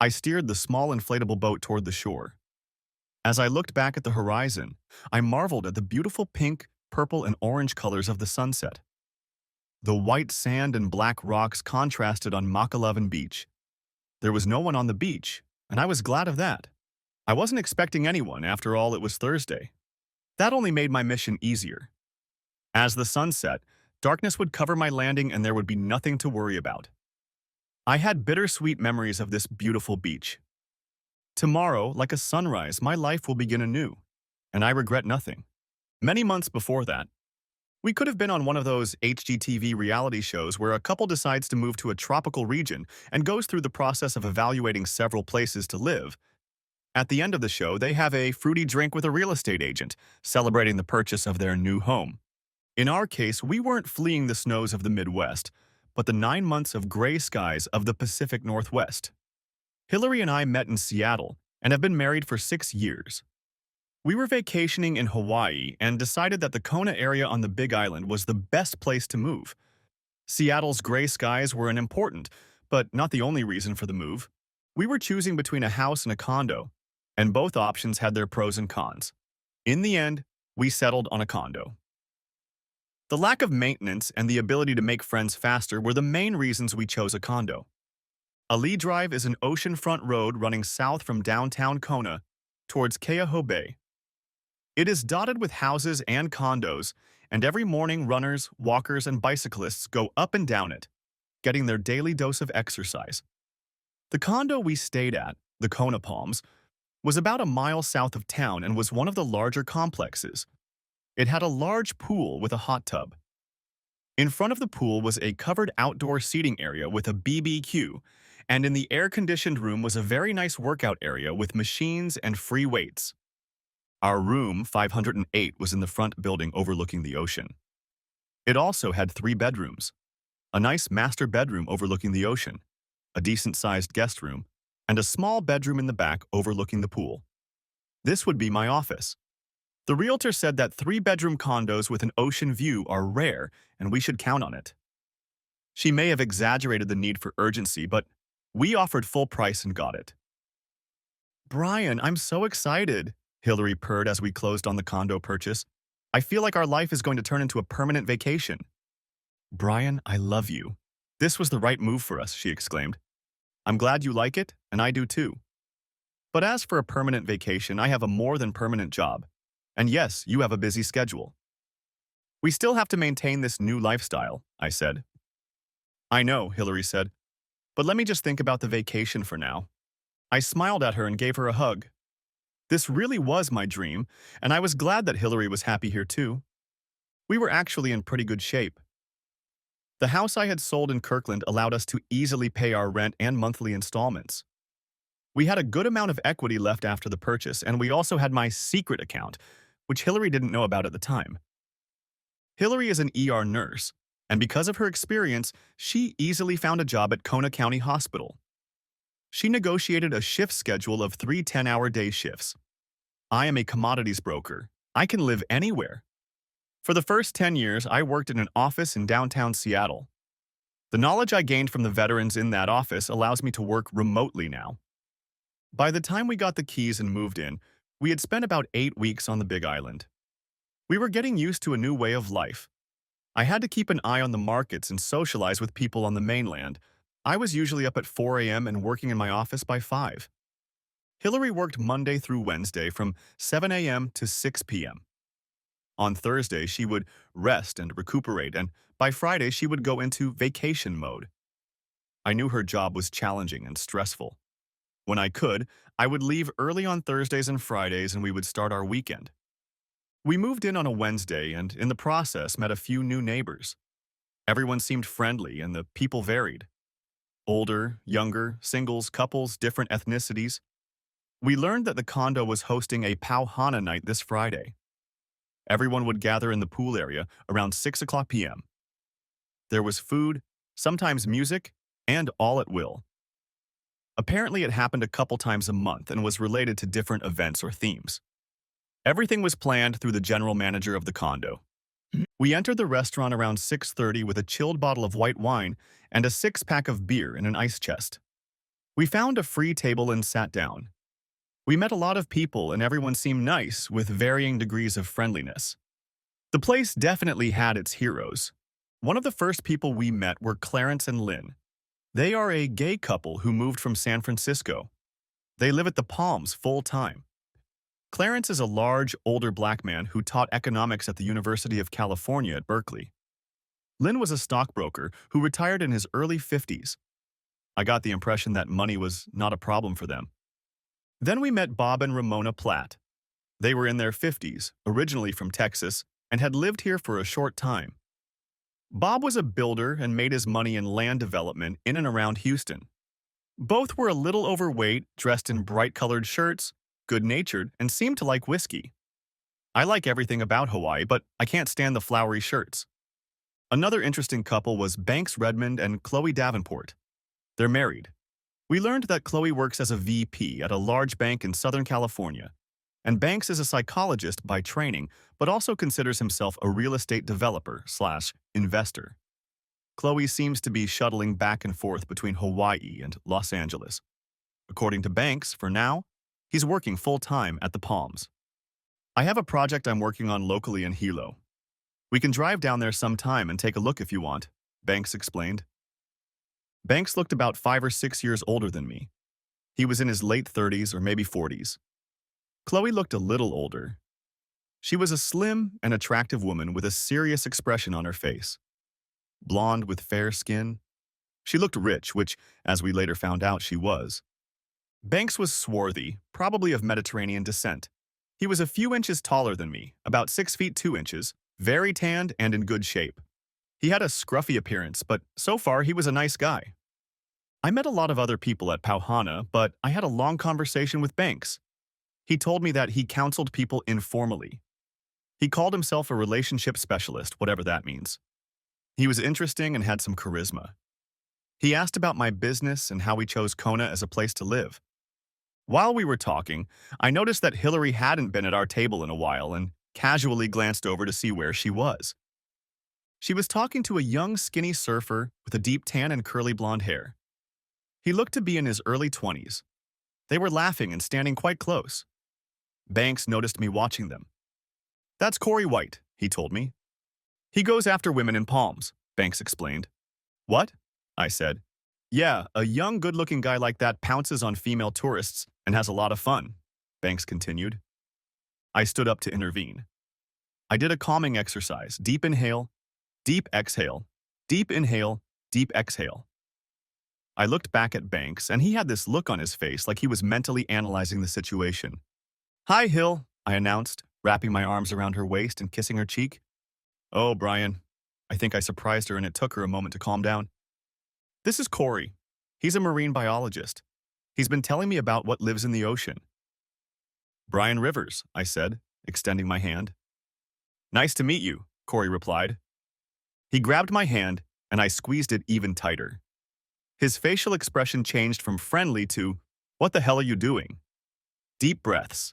I steered the small inflatable boat toward the shore. As I looked back at the horizon, I marveled at the beautiful pink, purple, and orange colors of the sunset. The white sand and black rocks contrasted on Mach 11 Beach. There was no one on the beach, and I was glad of that. I wasn't expecting anyone, after all, it was Thursday. That only made my mission easier. As the sun set, darkness would cover my landing and there would be nothing to worry about. I had bittersweet memories of this beautiful beach. Tomorrow, like a sunrise, my life will begin anew, and I regret nothing. Many months before that, we could have been on one of those HGTV reality shows where a couple decides to move to a tropical region and goes through the process of evaluating several places to live. At the end of the show, they have a fruity drink with a real estate agent, celebrating the purchase of their new home. In our case, we weren't fleeing the snows of the Midwest, but the 9 months of gray skies of the Pacific Northwest. Hillary and I met in Seattle and have been married for 6 years. We were vacationing in Hawaii and decided that the Kona area on the Big Island was the best place to move. Seattle's gray skies were an important, but not the only reason for the move. We were choosing between a house and a condo, and both options had their pros and cons. In the end, we settled on a condo. The lack of maintenance and the ability to make friends faster were the main reasons we chose a condo. Ali Drive is an oceanfront road running south from downtown Kona towards Keauhou Bay. It is dotted with houses and condos, and every morning runners, walkers, and bicyclists go up and down it, getting their daily dose of exercise. The condo we stayed at, the Kona Palms, was about a mile south of town and was one of the larger complexes. It had a large pool with a hot tub. In front of the pool was a covered outdoor seating area with a BBQ, and in the air-conditioned room was a very nice workout area with machines and free weights. Our room, 508, was in the front building overlooking the ocean. It also had 3 bedrooms, a nice master bedroom overlooking the ocean, a decent-sized guest room, and a small bedroom in the back overlooking the pool. This would be my office. The realtor said that 3-bedroom condos with an ocean view are rare and we should count on it. She may have exaggerated the need for urgency, but we offered full price and got it. "Brian, I'm so excited," Hillary purred as we closed on the condo purchase. "I feel like our life is going to turn into a permanent vacation." "Brian, I love you. This was the right move for us," she exclaimed. "I'm glad you like it, and I do too. But as for a permanent vacation, I have a more than permanent job. And yes, you have a busy schedule." "We still have to maintain this new lifestyle," I said. "I know," Hillary said, "but let me just think about the vacation for now." I smiled at her and gave her a hug. This really was my dream, and I was glad that Hillary was happy here too. We were actually in pretty good shape. The house I had sold in Kirkland allowed us to easily pay our rent and monthly installments. We had a good amount of equity left after the purchase, and we also had my secret account, which Hillary didn't know about at the time. Hillary is an ER nurse, and because of her experience, she easily found a job at Kona County Hospital. She negotiated a shift schedule of 3 10-hour day shifts. I am a commodities broker. I can live anywhere. For the first 10 years, I worked in an office in downtown Seattle. The knowledge I gained from the veterans in that office allows me to work remotely now. By the time we got the keys and moved in, we had spent about 8 weeks on the Big Island. We were getting used to a new way of life. I had to keep an eye on the markets and socialize with people on the mainland. I was usually up at 4 a.m. and working in my office by 5. Hillary worked Monday through Wednesday from 7 a.m. to 6 p.m. On Thursday, she would rest and recuperate, and by Friday, she would go into vacation mode. I knew her job was challenging and stressful. When I could, I would leave early on Thursdays and Fridays and we would start our weekend. We moved in on a Wednesday and, in the process, met a few new neighbors. Everyone seemed friendly and the people varied. Older, younger, singles, couples, different ethnicities. We learned that the condo was hosting a Pauhana night this Friday. Everyone would gather in the pool area around 6 o'clock p.m. There was food, sometimes music, and all at will. Apparently, it happened a couple times a month and was related to different events or themes. Everything was planned through the general manager of the condo. We entered the restaurant around 6:30 with a chilled bottle of white wine and a 6-pack of beer in an ice chest. We found a free table and sat down. We met a lot of people and everyone seemed nice with varying degrees of friendliness. The place definitely had its heroes. One of the first people we met were Clarence and Lynn. They are a gay couple who moved from San Francisco. They live at the Palms full-time. Clarence is a large, older black man who taught economics at the University of California at Berkeley. Lynn was a stockbroker who retired in his early 50s. I got the impression that money was not a problem for them. Then we met Bob and Ramona Platt. They were in their 50s, originally from Texas, and had lived here for a short time. Bob was a builder and made his money in land development in and around Houston. Both were a little overweight, dressed in bright-colored shirts, good-natured, and seemed to like whiskey. I like everything about Hawaii, but I can't stand the flowery shirts. Another interesting couple was Banks Redmond and Chloe Davenport. They're married. We learned that Chloe works as a VP at a large bank in Southern California, and Banks is a psychologist by training, but also considers himself a real estate developer/investor. Chloe seems to be shuttling back and forth between Hawaii and Los Angeles. According to Banks, for now, he's working full-time at the Palms. I have a project I'm working on locally in Hilo. We can drive down there sometime and take a look if you want, Banks explained. Banks looked about 5 or 6 years older than me. He was in his late 30s or maybe 40s. Chloe looked a little older. She was a slim and attractive woman with a serious expression on her face. Blonde with fair skin. She looked rich, which, as we later found out, she was. Banks was swarthy, probably of Mediterranean descent. He was a few inches taller than me, about 6 feet 2 inches, very tanned and in good shape. He had a scruffy appearance, but so far he was a nice guy. I met a lot of other people at Pauhana, but I had a long conversation with Banks. He told me that he counseled people informally. He called himself a relationship specialist, whatever that means. He was interesting and had some charisma. He asked about my business and how we chose Kona as a place to live. While we were talking, I noticed that Hillary hadn't been at our table in a while and casually glanced over to see where she was. She was talking to a young, skinny surfer with a deep tan and curly blonde hair. He looked to be in his early 20s. They were laughing and standing quite close. Banks noticed me watching them. "That's Corey White," he told me. "He goes after women in Palms," Banks explained. "What?" I said. "Yeah, a young, good-looking guy like that pounces on female tourists and has a lot of fun," Banks continued. I stood up to intervene. I did a calming exercise. Deep inhale, deep exhale, deep inhale, deep exhale. I looked back at Banks, and he had this look on his face like he was mentally analyzing the situation. "Hi, Hill," I announced, wrapping my arms around her waist and kissing her cheek. "Oh, Brian." I think I surprised her and it took her a moment to calm down. "This is Corey. He's a marine biologist. He's been telling me about what lives in the ocean." "Brian Rivers," I said, extending my hand. "Nice to meet you," Corey replied. He grabbed my hand, and I squeezed it even tighter. His facial expression changed from friendly to, "What the hell are you doing?" Deep breaths.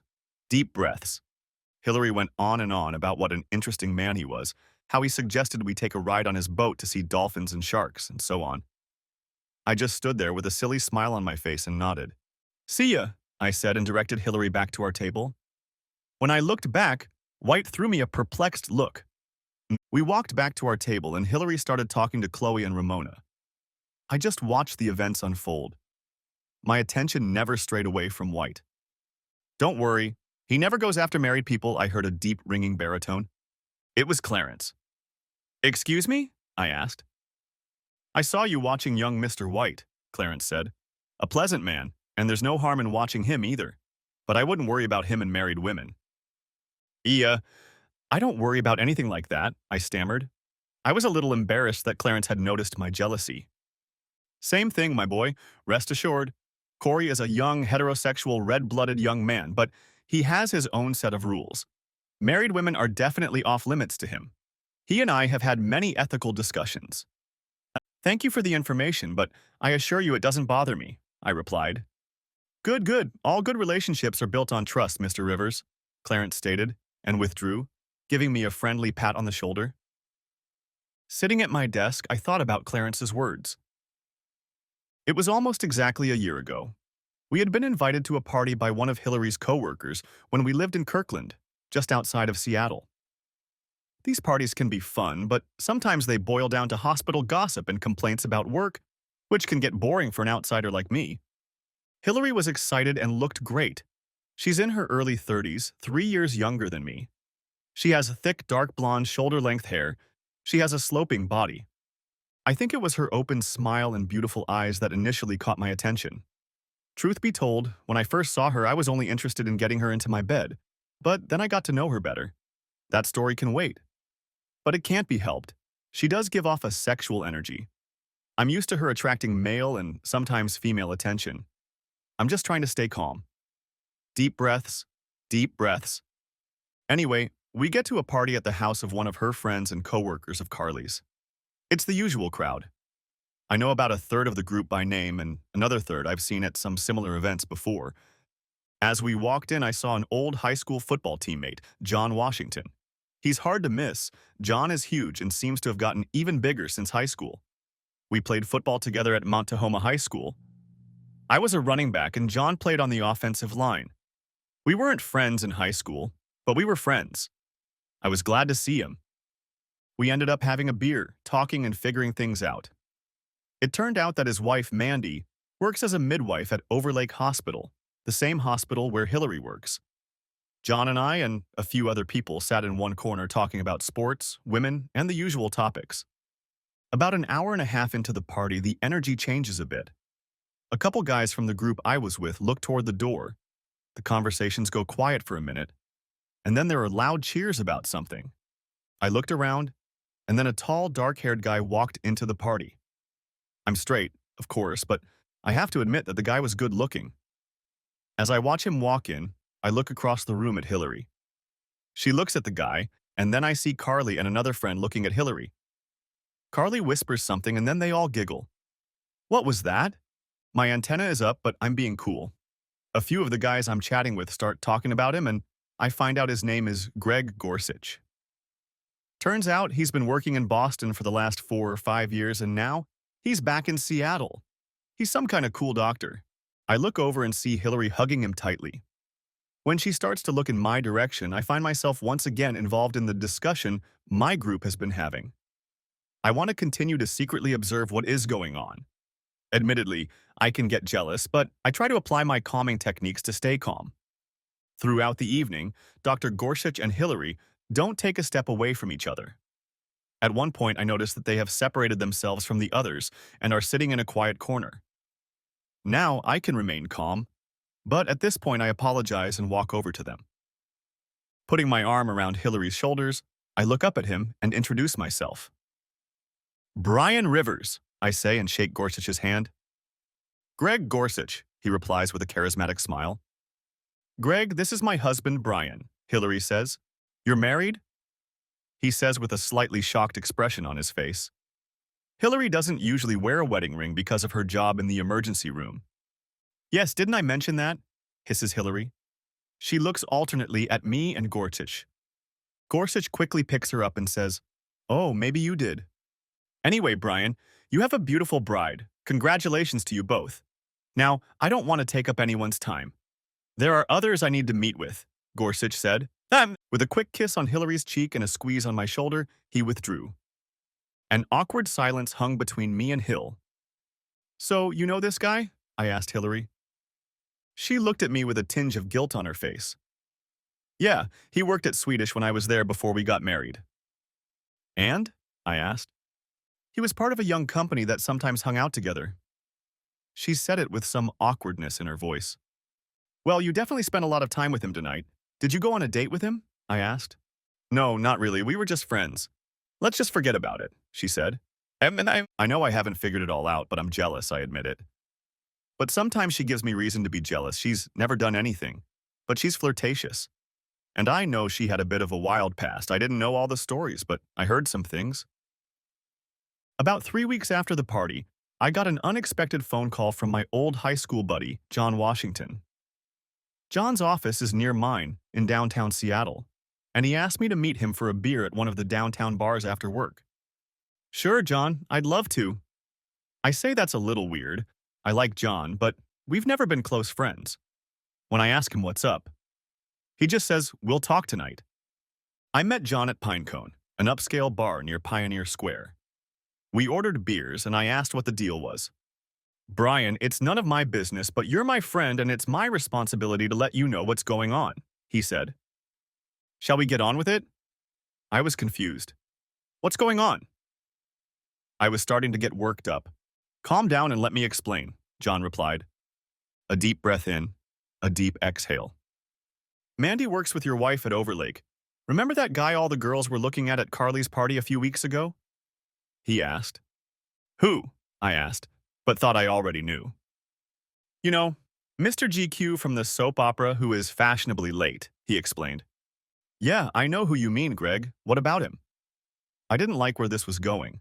Deep breaths. Hillary went on and on about what an interesting man he was, how he suggested we take a ride on his boat to see dolphins and sharks, and so on. I just stood there with a silly smile on my face and nodded. "See ya," I said and directed Hillary back to our table. When I looked back, White threw me a perplexed look. We walked back to our table and Hillary started talking to Chloe and Ramona. I just watched the events unfold. My attention never strayed away from White. "Don't worry, he never goes after married people," I heard a deep, ringing baritone. It was Clarence. "Excuse me?" I asked. "I saw you watching young Mr. White," Clarence said. "A pleasant man, and there's no harm in watching him either. But I wouldn't worry about him and married women." I don't worry about anything like that," I stammered. I was a little embarrassed that Clarence had noticed my jealousy. "Same thing, my boy, rest assured. Corey is a young, heterosexual, red-blooded young man, but he has his own set of rules. Married women are definitely off-limits to him. He and I have had many ethical discussions." "Thank you for the information, but I assure you it doesn't bother me," I replied. "Good, good. All good relationships are built on trust, Mr. Rivers," Clarence stated, and withdrew, giving me a friendly pat on the shoulder. Sitting at my desk, I thought about Clarence's words. It was almost exactly a year ago. We had been invited to a party by one of Hillary's coworkers when we lived in Kirkland, just outside of Seattle. These parties can be fun, but sometimes they boil down to hospital gossip and complaints about work, which can get boring for an outsider like me. Hillary was excited and looked great. She's in her early 30s, 3 years younger than me. She has thick, dark blonde, shoulder-length hair. She has a sloping body. I think it was her open smile and beautiful eyes that initially caught my attention. Truth be told, when I first saw her, I was only interested in getting her into my bed. But then I got to know her better. That story can wait. But it can't be helped. She does give off a sexual energy. I'm used to her attracting male and sometimes female attention. I'm just trying to stay calm. Deep breaths, deep breaths. Anyway, we get to a party at the house of one of her friends and coworkers of Carly's. It's the usual crowd. I know about a third of the group by name and another third I've seen at some similar events before. As we walked in, I saw an old high school football teammate, John Washington. He's hard to miss. John is huge and seems to have gotten even bigger since high school. We played football together at Montahoma High School. I was a running back and John played on the offensive line. We weren't friends in high school, but we were friends. I was glad to see him. We ended up having a beer, talking and figuring things out. It turned out that his wife, Mandy, works as a midwife at Overlake Hospital, the same hospital where Hillary works. John and I and a few other people sat in one corner talking about sports, women, and the usual topics. About an hour and a half into the party, the energy changes a bit. A couple guys from the group I was with look toward the door. The conversations go quiet for a minute, and then there are loud cheers about something. I looked around, and then a tall, dark-haired guy walked into the party. I'm straight, of course, but I have to admit that the guy was good-looking. As I watch him walk in, I look across the room at Hillary. She looks at the guy, and then I see Carly and another friend looking at Hillary. Carly whispers something, and then they all giggle. What was that? My antenna is up, but I'm being cool. A few of the guys I'm chatting with start talking about him, and I find out his name is Greg Gorsuch. Turns out he's been working in Boston for the last 4 or 5 years, and now he's back in Seattle. He's some kind of cool doctor. I look over and see Hillary hugging him tightly. When she starts to look in my direction, I find myself once again involved in the discussion my group has been having. I want to continue to secretly observe what is going on. Admittedly, I can get jealous, but I try to apply my calming techniques to stay calm. Throughout the evening, Dr. Gorsuch and Hillary don't take a step away from each other. At one point, I notice that they have separated themselves from the others and are sitting in a quiet corner. Now I can remain calm, but at this point I apologize and walk over to them. Putting my arm around Hillary's shoulders, I look up at him and introduce myself. Brian Rivers, I say and shake Gorsuch's hand. Greg Gorsuch, he replies with a charismatic smile. Greg, this is my husband, Brian, Hillary says. You're married? He says with a slightly shocked expression on his face. Hillary doesn't usually wear a wedding ring because of her job in the emergency room. Yes, didn't I mention that? Hisses Hillary. She looks alternately at me and Gorsuch. Gorsuch quickly picks her up and says, Oh, maybe you did. Anyway, Brian, you have a beautiful bride. Congratulations to you both. Now, I don't want to take up anyone's time. There are others I need to meet with, Gorsuch said. With a quick kiss on Hillary's cheek and a squeeze on my shoulder, he withdrew. An awkward silence hung between me and Hill. So, you know this guy? I asked Hillary. She looked at me with a tinge of guilt on her face. Yeah, he worked at Swedish when I was there before we got married. And? I asked. He was part of a young company that sometimes hung out together. She said it with some awkwardness in her voice. Well, you definitely spent a lot of time with him tonight. Did you go on a date with him? I asked. No, not really. We were just friends. Let's just forget about it, she said. I know I haven't figured it all out, but I'm jealous, I admit it. But sometimes she gives me reason to be jealous. She's never done anything, but she's flirtatious. And I know she had a bit of a wild past. I didn't know all the stories, but I heard some things. About 3 weeks after the party, I got an unexpected phone call from my old high school buddy, John Washington. John's office is near mine, in downtown Seattle, and he asked me to meet him for a beer at one of the downtown bars after work. Sure, John, I'd love to. I say that's a little weird. I like John, but we've never been close friends. When I ask him what's up, he just says, we'll talk tonight. I met John at Pinecone, an upscale bar near Pioneer Square. We ordered beers and I asked what the deal was. Brian, it's none of my business, but you're my friend and it's my responsibility to let you know what's going on, he said. Shall we get on with it? I was confused. What's going on? I was starting to get worked up. Calm down and let me explain, John replied. A deep breath in, a deep exhale. Mandy works with your wife at Overlake. Remember that guy all the girls were looking at Carly's party a few weeks ago? He asked. Who? I asked, but thought I already knew. You know, Mr. GQ from the soap opera who is fashionably late, he explained. Yeah, I know who you mean, Greg. What about him? I didn't like where this was going.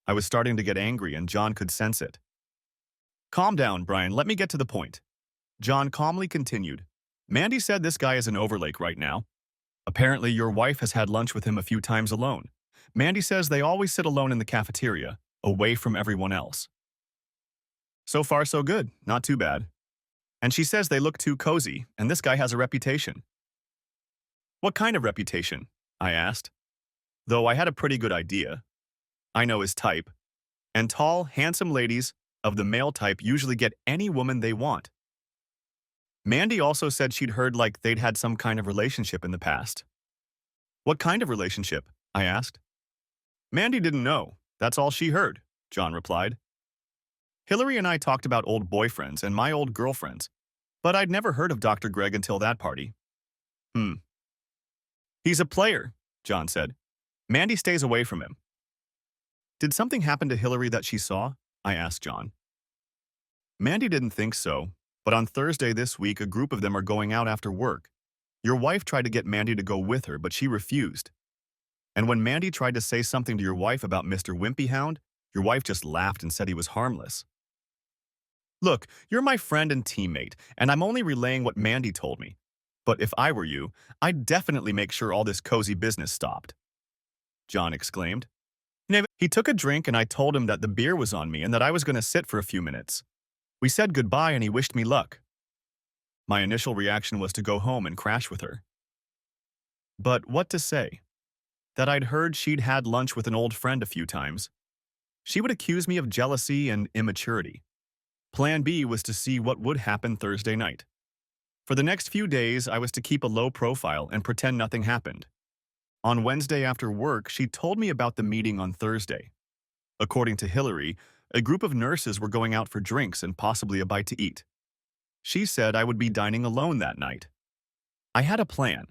I was starting to get angry and John could sense it. Calm down, Brian. Let me get to the point. John calmly continued. Mandy said this guy is in Overlake right now. Apparently, your wife has had lunch with him a few times alone. Mandy says they always sit alone in the cafeteria, away from everyone else. So far, so good. Not too bad. And she says they look too cozy, and this guy has a reputation. What kind of reputation? I asked. Though I had a pretty good idea. I know his type. And tall, handsome ladies of the male type usually get any woman they want. Mandy also said she'd heard like they'd had some kind of relationship in the past. What kind of relationship? I asked. Mandy didn't know. That's all she heard, John replied. Hillary and I talked about old boyfriends and my old girlfriends, but I'd never heard of Dr. Greg until that party. He's a player, John said. Mandy stays away from him. Did something happen to Hillary that she saw? I asked John. Mandy didn't think so, but on Thursday this week a group of them are going out after work. Your wife tried to get Mandy to go with her, but she refused. And when Mandy tried to say something to your wife about Mr. Wimpyhound, your wife just laughed and said he was harmless. Look, you're my friend and teammate, and I'm only relaying what Mandy told me. But if I were you, I'd definitely make sure all this cozy business stopped. John exclaimed. He took a drink and I told him that the beer was on me and that I was going to sit for a few minutes. We said goodbye and he wished me luck. My initial reaction was to go home and crash with her. But what to say? That I'd heard she'd had lunch with an old friend a few times. She would accuse me of jealousy and immaturity. Plan B was to see what would happen Thursday night. For the next few days, I was to keep a low profile and pretend nothing happened. On Wednesday after work, she told me about the meeting on Thursday. According to Hillary, a group of nurses were going out for drinks and possibly a bite to eat. She said I would be dining alone that night. I had a plan.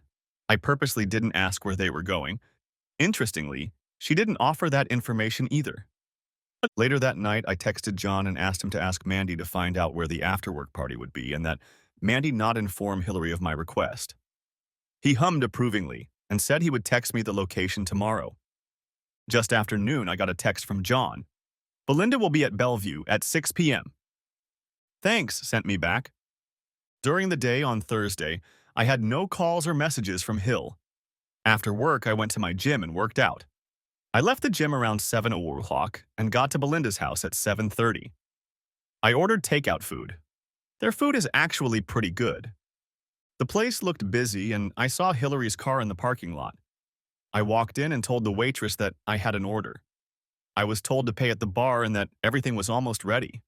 I purposely didn't ask where they were going. Interestingly, she didn't offer that information either. Later that night, I texted John and asked him to ask Mandy to find out where the afterwork party would be and that Mandy not inform Hillary of my request. He hummed approvingly and said he would text me the location tomorrow. Just after noon, I got a text from John. Belinda will be at Bellevue at 6 p.m. Thanks, sent me back. During the day on Thursday, I had no calls or messages from Hill. After work, I went to my gym and worked out. I left the gym around 7 o'clock and got to Belinda's house at 7:30. I ordered takeout food. Their food is actually pretty good. The place looked busy and I saw Hillary's car in the parking lot. I walked in and told the waitress that I had an order. I was told to pay at the bar and that everything was almost ready.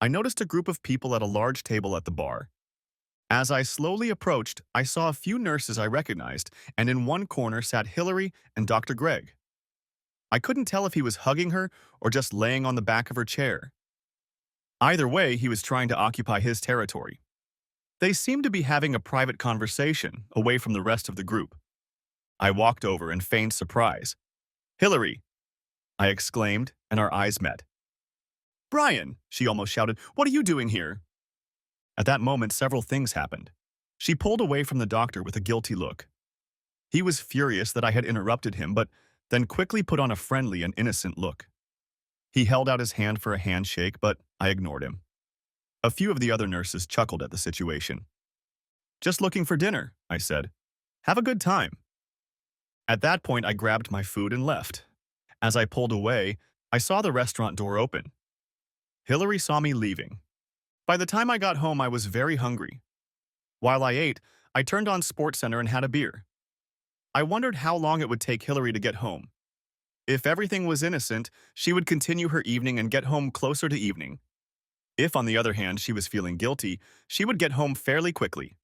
I noticed a group of people at a large table at the bar. As I slowly approached, I saw a few nurses I recognized, and in one corner sat Hillary and Dr. Greg. I couldn't tell if he was hugging her or just laying on the back of her chair. Either way, he was trying to occupy his territory. They seemed to be having a private conversation away from the rest of the group. I walked over and feigned surprise. Hillary, I exclaimed, and our eyes met. Brian, she almost shouted, what are you doing here? At that moment, several things happened. She pulled away from the doctor with a guilty look. He was furious that I had interrupted him, but then quickly put on a friendly and innocent look. He held out his hand for a handshake, but I ignored him. A few of the other nurses chuckled at the situation. Just looking for dinner, I said. Have a good time. At that point, I grabbed my food and left. As I pulled away, I saw the restaurant door open. Hillary saw me leaving. By the time I got home, I was very hungry. While I ate, I turned on SportsCenter and had a beer. I wondered how long it would take Hillary to get home. If everything was innocent, she would continue her evening and get home closer to evening. If, on the other hand, she was feeling guilty, she would get home fairly quickly.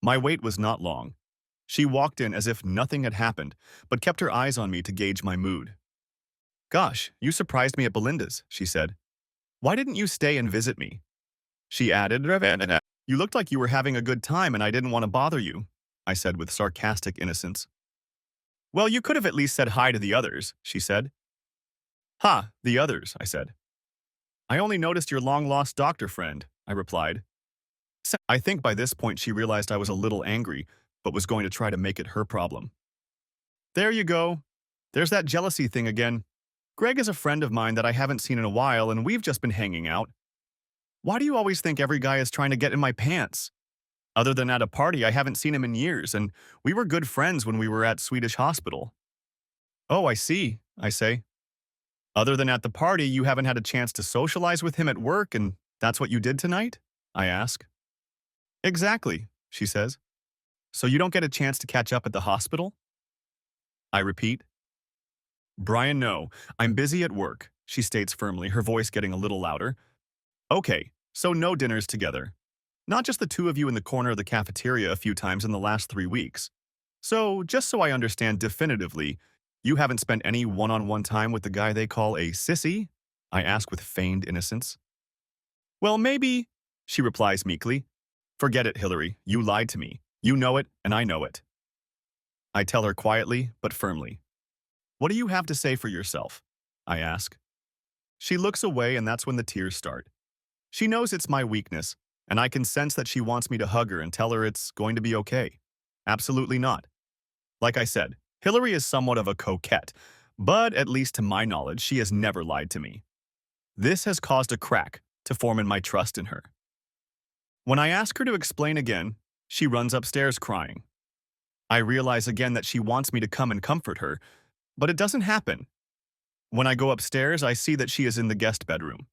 My wait was not long. She walked in as if nothing had happened, but kept her eyes on me to gauge my mood. "Gosh, you surprised me at Belinda's," she said. "Why didn't you stay and visit me?" She added, "You looked like you were having a good time and I didn't want to bother you," I said with sarcastic innocence. "Well, you could have at least said hi to the others," she said. "Ha, the others," I said. "I only noticed your long-lost doctor friend," I replied. I think by this point she realized I was a little angry, but was going to try to make it her problem. "There you go. There's that jealousy thing again. Greg is a friend of mine that I haven't seen in a while and we've just been hanging out. Why do you always think every guy is trying to get in my pants? Other than at a party, I haven't seen him in years, and we were good friends when we were at Swedish Hospital." "Oh, I see," I say. "Other than at the party, you haven't had a chance to socialize with him at work, and that's what you did tonight?" I ask. "Exactly," she says. "So you don't get a chance to catch up at the hospital?" I repeat. "Brian, no. I'm busy at work," she states firmly, her voice getting a little louder. "Okay, so no dinners together. Not just the two of you in the corner of the cafeteria a few times in the last 3 weeks. So, just so I understand definitively, you haven't spent any one-on-one time with the guy they call a sissy?" I ask with feigned innocence. "Well, maybe," she replies meekly. "Forget it, Hillary. You lied to me. You know it, and I know it." I tell her quietly, but firmly. "What do you have to say for yourself?" I ask. She looks away, and that's when the tears start. She knows it's my weakness, and I can sense that she wants me to hug her and tell her it's going to be okay. Absolutely not. Like I said, Hillary is somewhat of a coquette, but at least to my knowledge, she has never lied to me. This has caused a crack to form in my trust in her. When I ask her to explain again, she runs upstairs crying. I realize again that she wants me to come and comfort her, but it doesn't happen. When I go upstairs, I see that she is in the guest bedroom.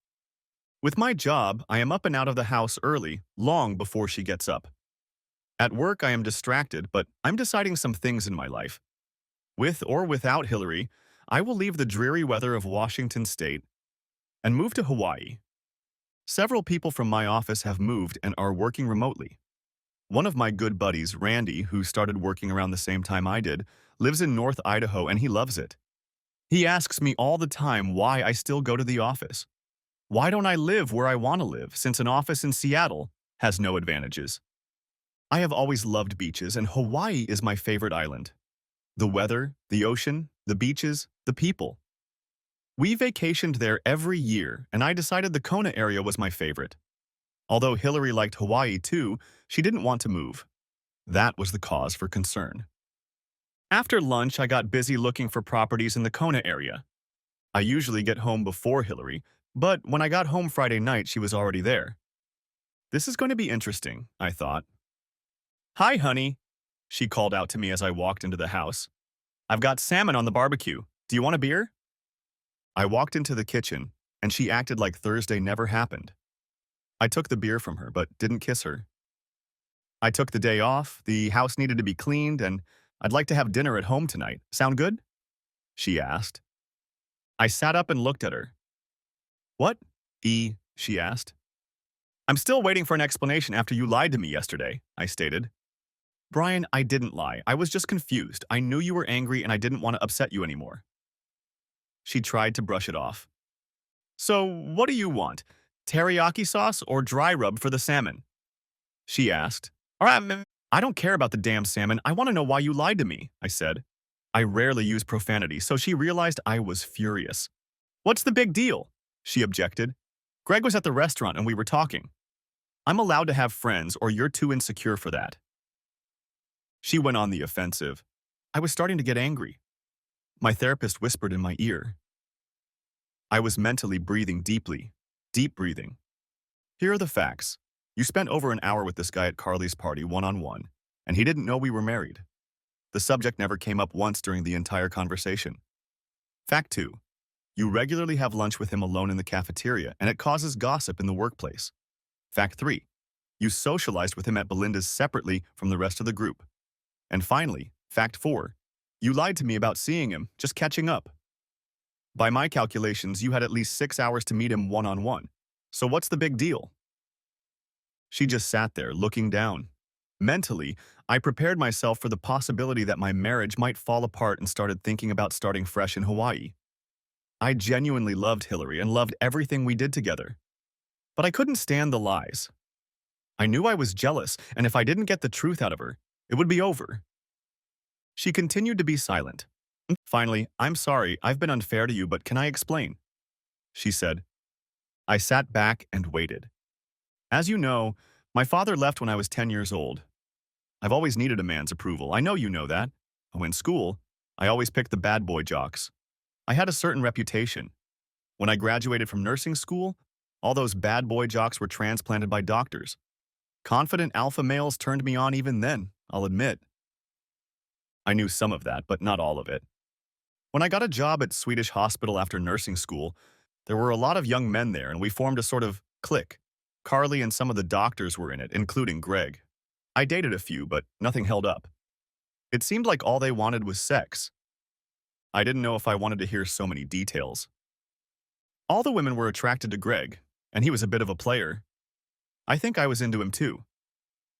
With my job, I am up and out of the house early, long before she gets up. At work, I am distracted, but I'm deciding some things in my life. With or without Hillary, I will leave the dreary weather of Washington State and move to Hawaii. Several people from my office have moved and are working remotely. One of my good buddies, Randy, who started working around the same time I did, lives in North Idaho and he loves it. He asks me all the time why I still go to the office. Why don't I live where I want to live, since an office in Seattle has no advantages? I have always loved beaches, and Hawaii is my favorite island. The weather, the ocean, the beaches, the people. We vacationed there every year, and I decided the Kona area was my favorite. Although Hillary liked Hawaii too, she didn't want to move. That was the cause for concern. After lunch, I got busy looking for properties in the Kona area. I usually get home before Hillary, but when I got home Friday night, she was already there. This is going to be interesting, I thought. "Hi, honey," she called out to me as I walked into the house. "I've got salmon on the barbecue. Do you want a beer?" I walked into the kitchen, and she acted like Thursday never happened. I took the beer from her, but didn't kiss her. "I took the day off, the house needed to be cleaned, and I'd like to have dinner at home tonight. Sound good?" she asked. I sat up and looked at her. "What, she asked. "I'm still waiting for an explanation after you lied to me yesterday," I stated. "Brian, I didn't lie. I was just confused. I knew you were angry and I didn't want to upset you anymore." She tried to brush it off. "So, what do you want? Teriyaki sauce or dry rub for the salmon?" she asked. "All right, I don't care about the damn salmon. I want to know why you lied to me," I said. I rarely use profanity, so she realized I was furious. "What's the big deal?" she objected. "Greg was at the restaurant and we were talking. I'm allowed to have friends, or you're too insecure for that." She went on the offensive. I was starting to get angry. My therapist whispered in my ear. I was mentally breathing deeply. Deep breathing. "Here are the facts. You spent over an hour with this guy at Carly's party one-on-one, and he didn't know we were married. The subject never came up once during the entire conversation. Fact 2. You regularly have lunch with him alone in the cafeteria, and it causes gossip in the workplace. Fact 3. You socialized with him at Belinda's separately from the rest of the group. And finally, fact 4. You lied to me about seeing him, just catching up. By my calculations, you had at least 6 hours to meet him one-on-one. So what's the big deal? She just sat there, looking down. Mentally, I prepared myself for the possibility that my marriage might fall apart and started thinking about starting fresh in Hawaii. I genuinely loved Hillary and loved everything we did together. But I couldn't stand the lies. I knew I was jealous, and if I didn't get the truth out of her, it would be over. She continued to be silent. Finally, I'm sorry, I've been unfair to you, but can I explain? She said. I sat back and waited. As you know, my father left when I was 10 years old. I've always needed a man's approval. I know you know that. Oh, in school, I always picked the bad boy jocks. I had a certain reputation. When I graduated from nursing school, all those bad boy jocks were transplanted by doctors. Confident alpha males turned me on even then, I'll admit. I knew some of that, but not all of it. When I got a job at Swedish Hospital after nursing school, there were a lot of young men there and we formed a sort of clique. Carly and some of the doctors were in it, including Greg. I dated a few, but nothing held up. It seemed like all they wanted was sex. I didn't know if I wanted to hear so many details. All the women were attracted to Greg, and he was a bit of a player. I think I was into him too.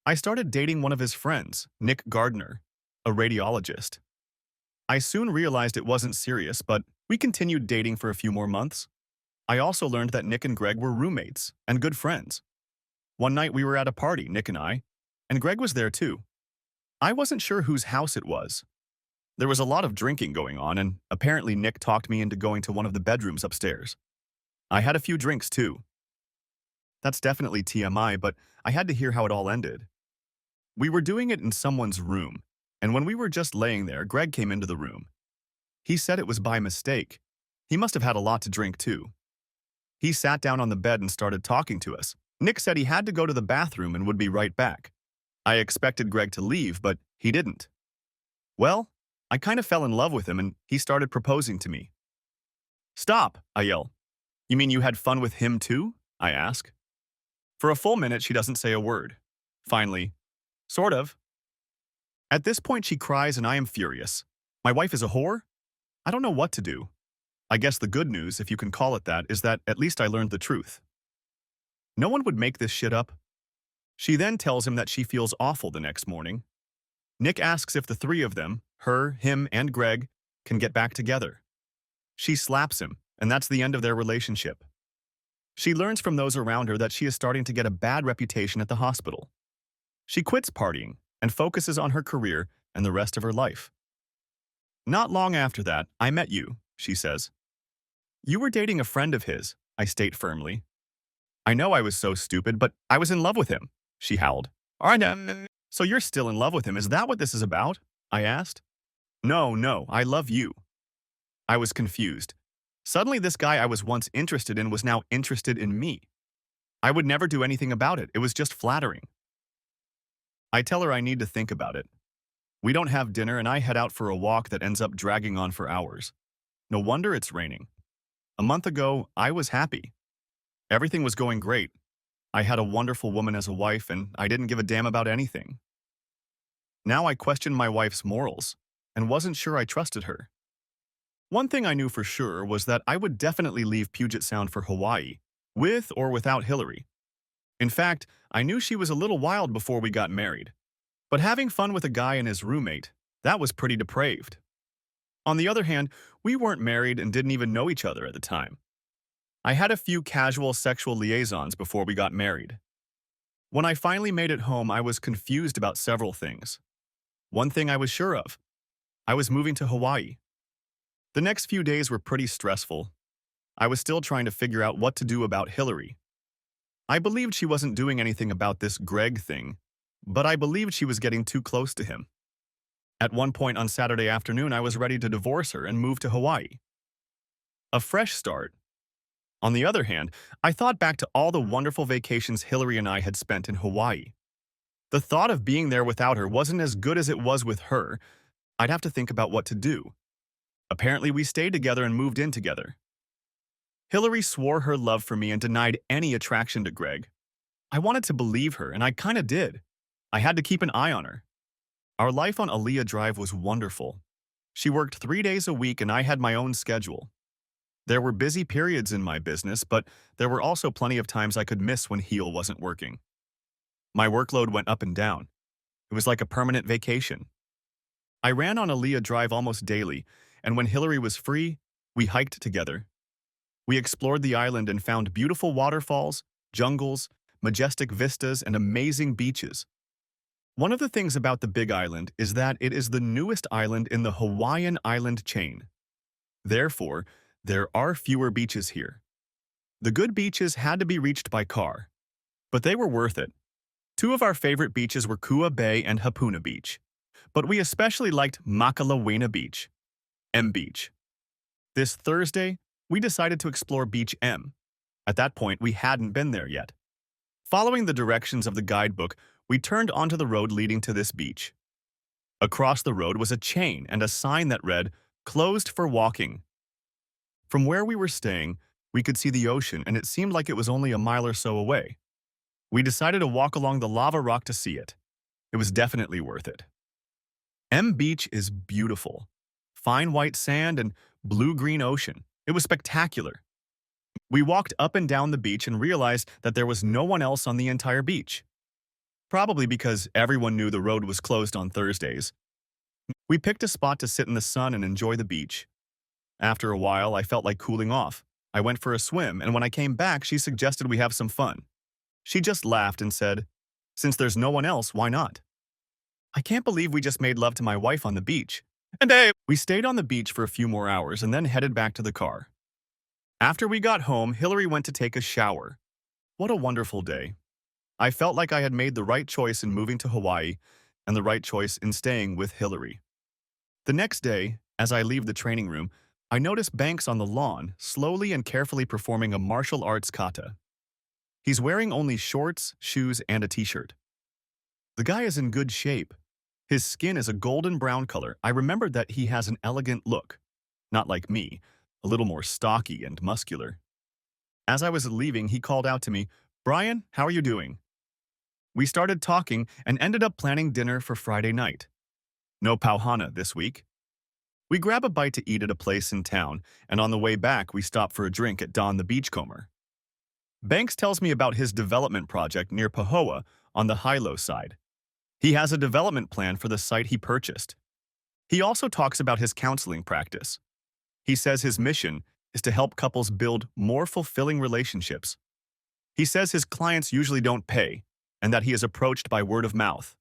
I started dating one of his friends, Nick Gardner, a radiologist. I soon realized it wasn't serious, but we continued dating for a few more months. I also learned that Nick and Greg were roommates and good friends. One night we were at a party, Nick and Greg was there too. I wasn't sure whose house it was. There was a lot of drinking going on, and apparently Nick talked me into going to one of the bedrooms upstairs. I had a few drinks too. That's definitely TMI, but I had to hear how it all ended. We were doing it in someone's room, and when we were just laying there, Greg came into the room. He said it was by mistake. He must have had a lot to drink too. He sat down on the bed and started talking to us. Nick said he had to go to the bathroom and would be right back. I expected Greg to leave, but he didn't. Well, I kind of fell in love with him and he started proposing to me. Stop, I yell. You mean you had fun with him too? I ask. For a full minute, she doesn't say a word. Finally, sort of. At this point, she cries and I am furious. My wife is a whore? I don't know what to do. I guess the good news, if you can call it that, is that at least I learned the truth. No one would make this shit up. She then tells him that she feels awful the next morning. Nick asks if the three of them, her, him, and Greg, can get back together. She slaps him, and that's the end of their relationship. She learns from those around her that she is starting to get a bad reputation at the hospital. She quits partying and focuses on her career and the rest of her life. Not long after that, I met you, she says. You were dating a friend of his, I state firmly. I know I was so stupid, but I was in love with him, she howled. So you're still in love with him, is that what this is about? I asked. No, I love you. I was confused. Suddenly this guy I was once interested in was now interested in me. I would never do anything about it, it was just flattering. I tell her I need to think about it. We don't have dinner and I head out for a walk that ends up dragging on for hours. No wonder it's raining. A month ago, I was happy. Everything was going great. I had a wonderful woman as a wife and I didn't give a damn about anything. Now I questioned my wife's morals and wasn't sure I trusted her. One thing I knew for sure was that I would definitely leave Puget Sound for Hawaii, with or without Hillary. In fact, I knew she was a little wild before we got married. But having fun with a guy and his roommate, that was pretty depraved. On the other hand, we weren't married and didn't even know each other at the time. I had a few casual sexual liaisons before we got married. When I finally made it home, I was confused about several things. One thing I was sure of. I was moving to Hawaii. The next few days were pretty stressful. I was still trying to figure out what to do about Hillary. I believed she wasn't doing anything about this Greg thing, but I believed she was getting too close to him. At one point on Saturday afternoon, I was ready to divorce her and move to Hawaii. A fresh start. On the other hand, I thought back to all the wonderful vacations Hillary and I had spent in Hawaii. The thought of being there without her wasn't as good as it was with her. I'd have to think about what to do. Apparently, we stayed together and moved in together. Hillary swore her love for me and denied any attraction to Greg. I wanted to believe her, and I kinda did. I had to keep an eye on her. Our life on Aaliyah Drive was wonderful. She worked 3 days a week, and I had my own schedule. There were busy periods in my business, but there were also plenty of times I could miss when Heel wasn't working. My workload went up and down. It was like a permanent vacation. I ran on Aaliyah Drive almost daily, and when Hillary was free, we hiked together. We explored the island and found beautiful waterfalls, jungles, majestic vistas, and amazing beaches. One of the things about the Big Island is that it is the newest island in the Hawaiian island chain. Therefore, there are fewer beaches here. The good beaches had to be reached by car, but they were worth it. Two of our favorite beaches were Kua Bay and Hapuna Beach, but we especially liked Makalawena Beach, M Beach. This Thursday, we decided to explore Beach M. At that point, we hadn't been there yet. Following the directions of the guidebook, we turned onto the road leading to this beach. Across the road was a chain and a sign that read, "Closed for walking." From where we were staying, we could see the ocean, and it seemed like it was only a mile or so away. We decided to walk along the lava rock to see it. It was definitely worth it. M Beach is beautiful. Fine white sand and blue-green ocean. It was spectacular. We walked up and down the beach and realized that there was no one else on the entire beach. Probably because everyone knew the road was closed on Thursdays. We picked a spot to sit in the sun and enjoy the beach. After a while, I felt like cooling off. I went for a swim, and when I came back, she suggested we have some fun. She just laughed and said, "Since there's no one else, why not?" I can't believe we just made love to my wife on the beach. And we stayed on the beach for a few more hours and then headed back to the car. After we got home, Hillary went to take a shower. What a wonderful day. I felt like I had made the right choice in moving to Hawaii and the right choice in staying with Hillary. The next day, as I leave the training room, I notice Banks on the lawn, slowly and carefully performing a martial arts kata. He's wearing only shorts, shoes, and a t-shirt. The guy is in good shape. His skin is a golden brown color. I remembered that he has an elegant look. Not like me, a little more stocky and muscular. As I was leaving, he called out to me, "Brian, how are you doing?" We started talking and ended up planning dinner for Friday night. No pauhana this week. We grab a bite to eat at a place in town, and on the way back, we stop for a drink at Don the Beachcomber. Banks tells me about his development project near Pahoa on the Hilo side. He has a development plan for the site he purchased. He also talks about his counseling practice. He says his mission is to help couples build more fulfilling relationships. He says his clients usually don't pay, and that he is approached by word of mouth.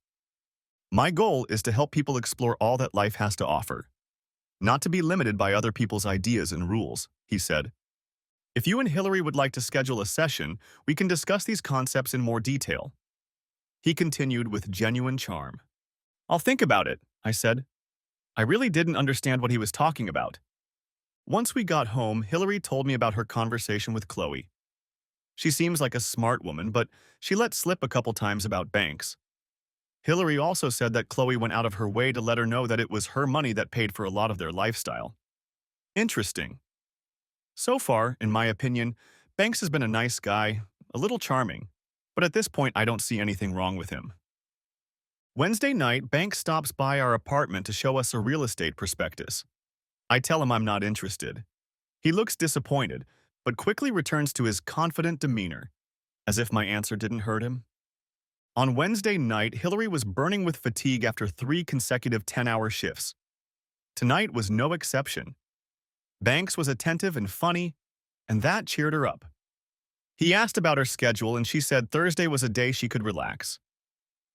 My goal is to help people explore all that life has to offer, not to be limited by other people's ideas and rules, he said. If you and Hillary would like to schedule a session, we can discuss these concepts in more detail. He continued with genuine charm. "I'll think about it," I said. I really didn't understand what he was talking about. Once we got home, Hillary told me about her conversation with Chloe. She seems like a smart woman, but she let slip a couple times about Banks. Hillary also said that Chloe went out of her way to let her know that it was her money that paid for a lot of their lifestyle. Interesting. So far, in my opinion, Banks has been a nice guy, a little charming, but at this point I don't see anything wrong with him. Wednesday night, Banks stops by our apartment to show us a real estate prospectus. I tell him I'm not interested. He looks disappointed, but quickly returns to his confident demeanor, as if my answer didn't hurt him. On Wednesday night, Hillary was burning with fatigue after 3 consecutive 10-hour shifts. Tonight was no exception. Banks was attentive and funny, and that cheered her up. He asked about her schedule, and she said Thursday was a day she could relax.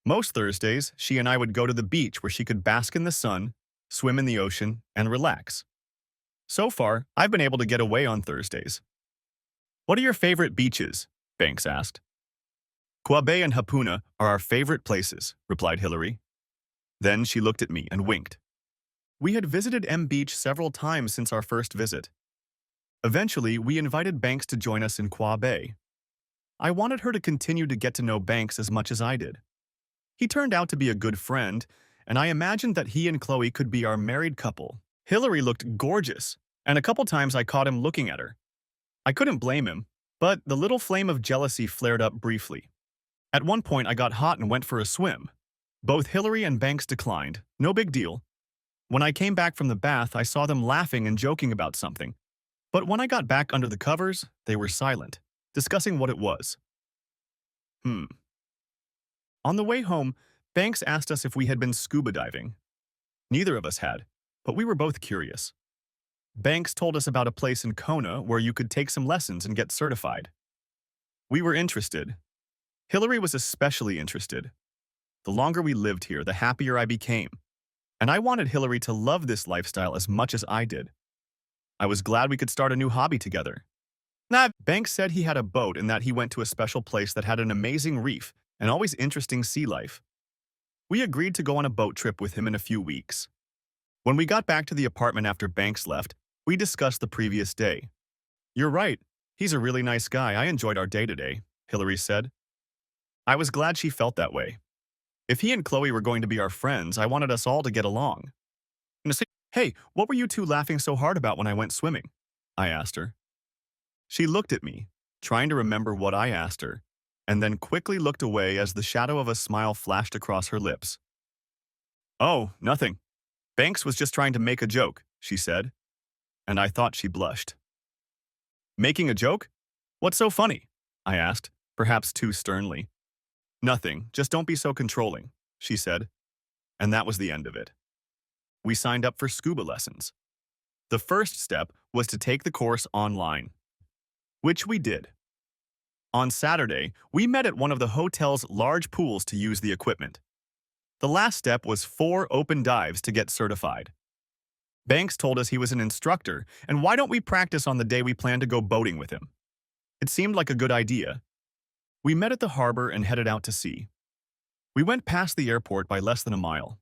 Most Thursdays, she and I would go to the beach where she could bask in the sun, swim in the ocean, and relax. So far, I've been able to get away on Thursdays. "What are your favorite beaches?" Banks asked. "Kauai and Hapuna are our favorite places," replied Hillary. Then she looked at me and winked. We had visited M Beach several times since our first visit. Eventually, we invited Banks to join us in Kauai. I wanted her to continue to get to know Banks as much as I did. He turned out to be a good friend, and I imagined that he and Chloe could be our married couple. Hillary looked gorgeous, and a couple times I caught him looking at her. I couldn't blame him, but the little flame of jealousy flared up briefly. At one point, I got hot and went for a swim. Both Hillary and Banks declined. No big deal. When I came back from the bath, I saw them laughing and joking about something. But when I got back under the covers, they were silent, discussing what it was. Hmm. On the way home, Banks asked us if we had been scuba diving. Neither of us had, but we were both curious. Banks told us about a place in Kona where you could take some lessons and get certified. We were interested. Hillary was especially interested. The longer we lived here, the happier I became. And I wanted Hillary to love this lifestyle as much as I did. I was glad we could start a new hobby together. Banks said he had a boat and that he went to a special place that had an amazing reef and always interesting sea life. We agreed to go on a boat trip with him in a few weeks. When we got back to the apartment after Banks left, we discussed the previous day. "You're right. He's a really nice guy. I enjoyed our day today," Hillary said. I was glad she felt that way. If he and Chloe were going to be our friends, I wanted us all to get along. "Hey, what were you two laughing so hard about when I went swimming?" I asked her. She looked at me, trying to remember what I asked her, and then quickly looked away as the shadow of a smile flashed across her lips. "Oh, nothing. Banks was just trying to make a joke," she said, and I thought she blushed. "Making a joke? What's so funny?" I asked, perhaps too sternly. "Nothing, just don't be so controlling," she said, and that was the end of it. We signed up for scuba lessons. The first step was to take the course online, which we did. On Saturday, we met at one of the hotel's large pools to use the equipment. The last step was 4 open dives to get certified. Banks told us he was an instructor, and why don't we practice on the day we plan to go boating with him? It seemed like a good idea. We met at the harbor and headed out to sea. We went past the airport by less than a mile.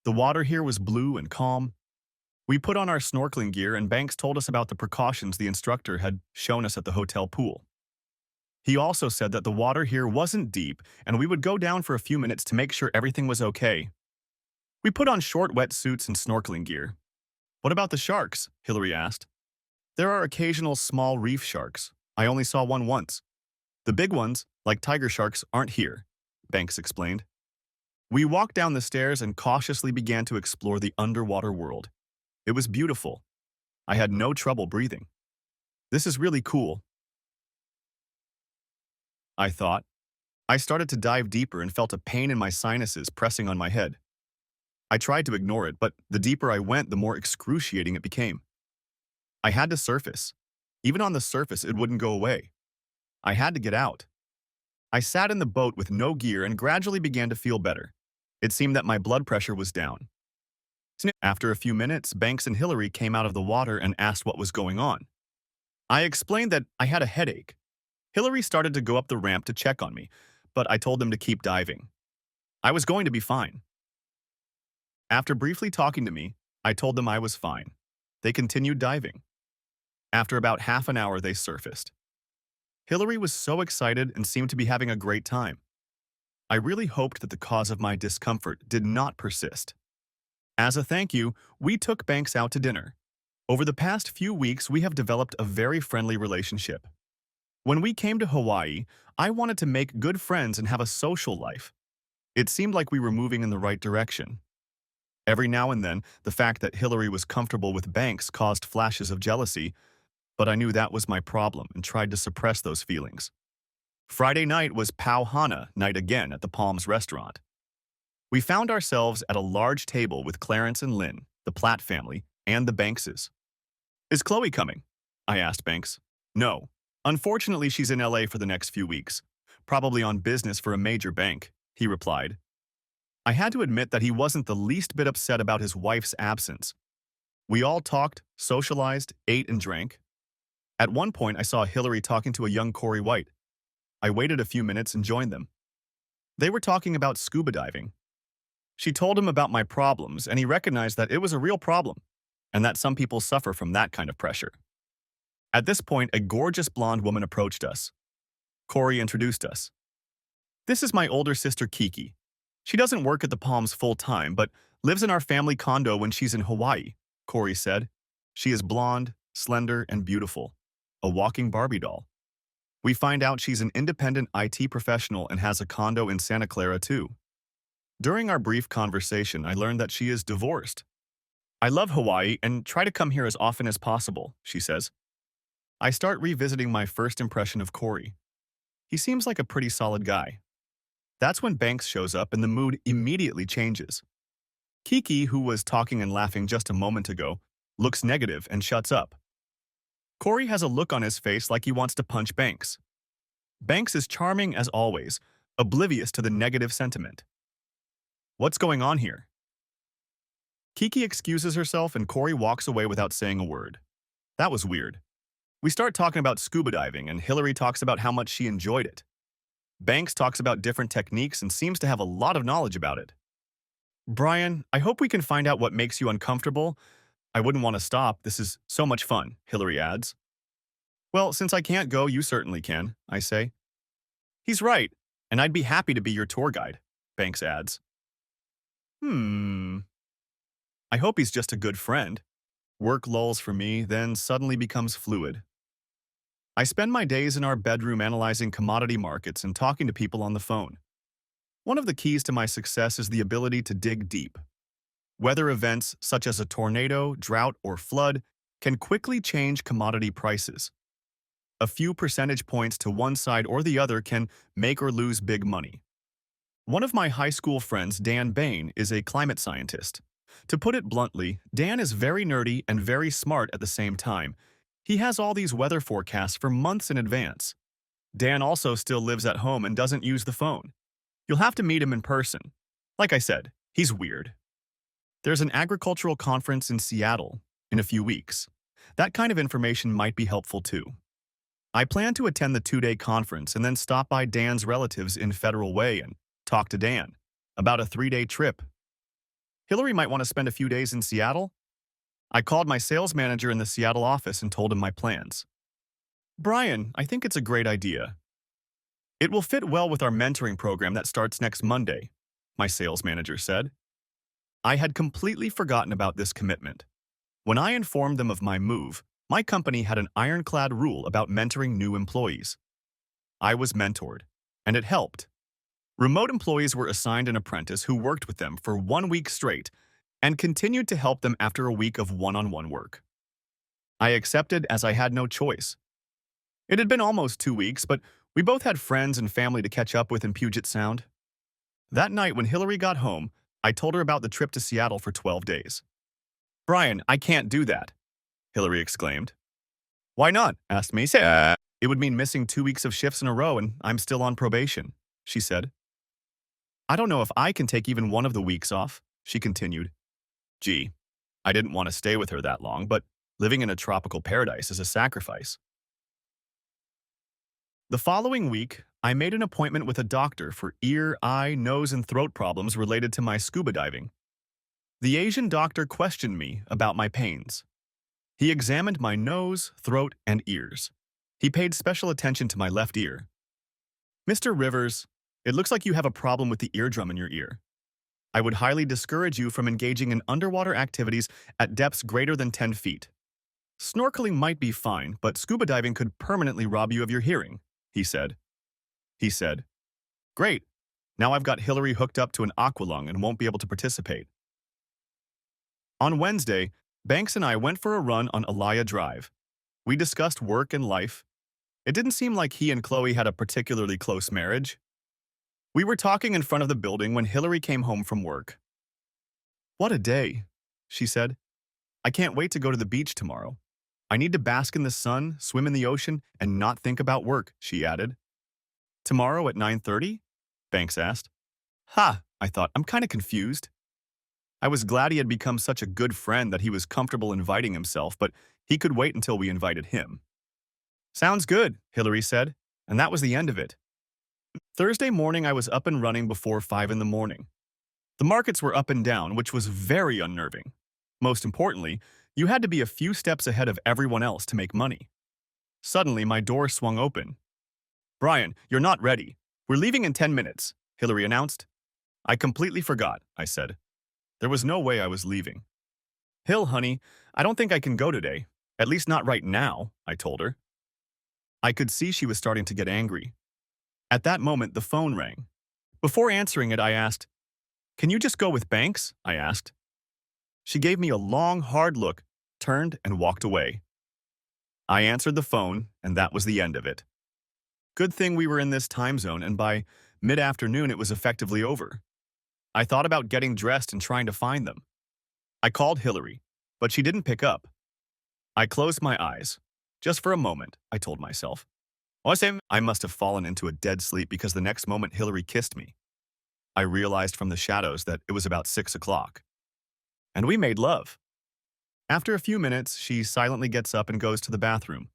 The water here was blue and calm. We put on our snorkeling gear and Banks told us about the precautions the instructor had shown us at the hotel pool. He also said that the water here wasn't deep and we would go down for a few minutes to make sure everything was okay. We put on short wetsuits and snorkeling gear. "What about the sharks?" Hillary asked. "There are occasional small reef sharks. I only saw one once. The big ones, like tiger sharks, aren't here," Banks explained. We walked down the stairs and cautiously began to explore the underwater world. It was beautiful. I had no trouble breathing. "This is really cool," I thought. I started to dive deeper and felt a pain in my sinuses pressing on my head. I tried to ignore it, but the deeper I went, the more excruciating it became. I had to surface. Even on the surface, it wouldn't go away. I had to get out. I sat in the boat with no gear and gradually began to feel better. It seemed that my blood pressure was down. After a few minutes, Banks and Hillary came out of the water and asked what was going on. I explained that I had a headache. Hillary started to go up the ramp to check on me, but I told them to keep diving. I was going to be fine. After briefly talking to me, I told them I was fine. They continued diving. After about half an hour, they surfaced. Hillary was so excited and seemed to be having a great time. I really hoped that the cause of my discomfort did not persist. As a thank you, we took Banks out to dinner. Over the past few weeks, we have developed a very friendly relationship. When we came to Hawaii, I wanted to make good friends and have a social life. It seemed like we were moving in the right direction. Every now and then, the fact that Hillary was comfortable with Banks caused flashes of jealousy, but I knew that was my problem and tried to suppress those feelings. Friday night was Pau Hana night again at the Palms restaurant. We found ourselves at a large table with Clarence and Lynn, the Platt family, and the Bankses. "Is Chloe coming?" I asked Banks. "No. Unfortunately, she's in LA for the next few weeks. Probably on business for a major bank," he replied. I had to admit that he wasn't the least bit upset about his wife's absence. We all talked, socialized, ate, and drank. At one point, I saw Hillary talking to a young Corey White. I waited a few minutes and joined them. They were talking about scuba diving. She told him about my problems, and he recognized that it was a real problem, and that some people suffer from that kind of pressure. At this point, a gorgeous blonde woman approached us. Corey introduced us. "This is my older sister, Kiki. She doesn't work at the Palms full-time, but lives in our family condo when she's in Hawaii," Corey said. "She is blonde, slender, and beautiful. A walking Barbie doll." We find out she's an independent IT professional and has a condo in Santa Clara, too. During our brief conversation, I learned that she is divorced. I love Hawaii and try to come here as often as possible, she says. I start revisiting my first impression of Corey. He seems like a pretty solid guy. That's when Banks shows up and the mood immediately changes. Kiki, who was talking and laughing just a moment ago, looks negative and shuts up. Corey has a look on his face like he wants to punch Banks. Banks is charming as always, oblivious to the negative sentiment. What's going on here? Kiki excuses herself and Corey walks away without saying a word. That was weird. We start talking about scuba diving and Hillary talks about how much she enjoyed it. Banks talks about different techniques and seems to have a lot of knowledge about it. Brian, I hope we can find out what makes you uncomfortable. I wouldn't want to stop. This is so much fun, Hillary adds. Well, since I can't go, you certainly can, I say. He's right, and I'd be happy to be your tour guide, Banks adds. I hope he's just a good friend. Work lulls for me, then suddenly becomes fluid. I spend my days in our bedroom analyzing commodity markets and talking to people on the phone. One of the keys to my success is the ability to dig deep. Weather events such as a tornado, drought, or flood can quickly change commodity prices. A few percentage points to one side or the other can make or lose big money. One of my high school friends, Dan Bain, is a climate scientist. To put it bluntly, Dan is very nerdy and very smart at the same time. He has all these weather forecasts for months in advance. Dan also still lives at home and doesn't use the phone. You'll have to meet him in person. Like I said, he's weird. There's an agricultural conference in Seattle in a few weeks. That kind of information might be helpful too. I plan to attend the 2-day conference and then stop by Dan's relatives in Federal Way and talk to Dan about a 3-day trip. Hillary might want to spend a few days in Seattle. I called my sales manager in the Seattle office and told him my plans. Brian, I think it's a great idea. It will fit well with our mentoring program that starts next Monday, my sales manager said. I had completely forgotten about this commitment. When I informed them of my move, my company had an ironclad rule about mentoring new employees. I was mentored, and it helped. Remote employees were assigned an apprentice who worked with them for 1 week straight and continued to help them after a week of one-on-one work. I accepted as I had no choice. It had been almost 2 weeks, but we both had friends and family to catch up with in Puget Sound. That night when Hillary got home, I told her about the trip to Seattle for 12 days. Brian, I can't do that, Hillary exclaimed. Why not? Asked me. It would mean missing 2 weeks of shifts in a row and I'm still on probation, she said. I don't know if I can take even one of the weeks off, she continued. Gee, I didn't want to stay with her that long, but living in a tropical paradise is a sacrifice. The following week, I made an appointment with a doctor for ear, eye, nose, and throat problems related to my scuba diving. The Asian doctor questioned me about my pains. He examined my nose, throat, and ears. He paid special attention to my left ear. Mr. Rivers, it looks like you have a problem with the eardrum in your ear. I would highly discourage you from engaging in underwater activities at depths greater than 10 feet. Snorkeling might be fine, but scuba diving could permanently rob you of your hearing, he said. He said, Great, now I've got Hillary hooked up to an aqualung and won't be able to participate. On Wednesday, Banks and I went for a run on Alaya Drive. We discussed work and life. It didn't seem like he and Chloe had a particularly close marriage. We were talking in front of the building when Hillary came home from work. What a day, she said. I can't wait to go to the beach tomorrow. I need to bask in the sun, swim in the ocean, and not think about work, she added. Tomorrow at 9:30? Banks asked. Ha, I thought, I'm kind of confused. I was glad he had become such a good friend that he was comfortable inviting himself, but he could wait until we invited him. Sounds good, Hillary said, and that was the end of it. Thursday morning, I was up and running before 5 in the morning. The markets were up and down, which was very unnerving. Most importantly, you had to be a few steps ahead of everyone else to make money. Suddenly, my door swung open. Brian, you're not ready. We're leaving in 10 minutes, Hillary announced. I completely forgot, I said. There was no way I was leaving. Hill, honey, I don't think I can go today. At least not right now, I told her. I could see she was starting to get angry. At that moment, the phone rang. Before answering it, I asked, "Can you just go with Banks?" I asked. She gave me a long, hard look, turned, and walked away. I answered the phone, and that was the end of it. Good thing we were in this time zone, and by mid-afternoon it was effectively over. I thought about getting dressed and trying to find them. I called Hillary, but she didn't pick up. I closed my eyes. Just for a moment, I told myself. I must have fallen into a dead sleep because the next moment Hillary kissed me. I realized from the shadows that it was about 6 o'clock. And we made love. After a few minutes, she silently gets up and goes to the bathroom.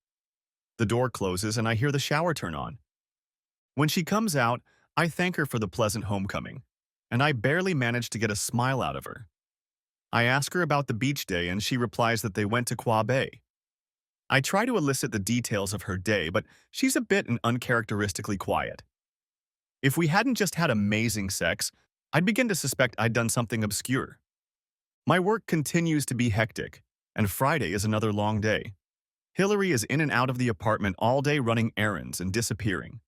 The door closes and I hear the shower turn on. When she comes out, I thank her for the pleasant homecoming, and I barely manage to get a smile out of her. I ask her about the beach day and she replies that they went to Qua Bay. I try to elicit the details of her day, but she's a bit and uncharacteristically quiet. If we hadn't just had amazing sex, I'd begin to suspect I'd done something obscure. My work continues to be hectic, and Friday is another long day. Hillary is in and out of the apartment all day running errands and disappearing.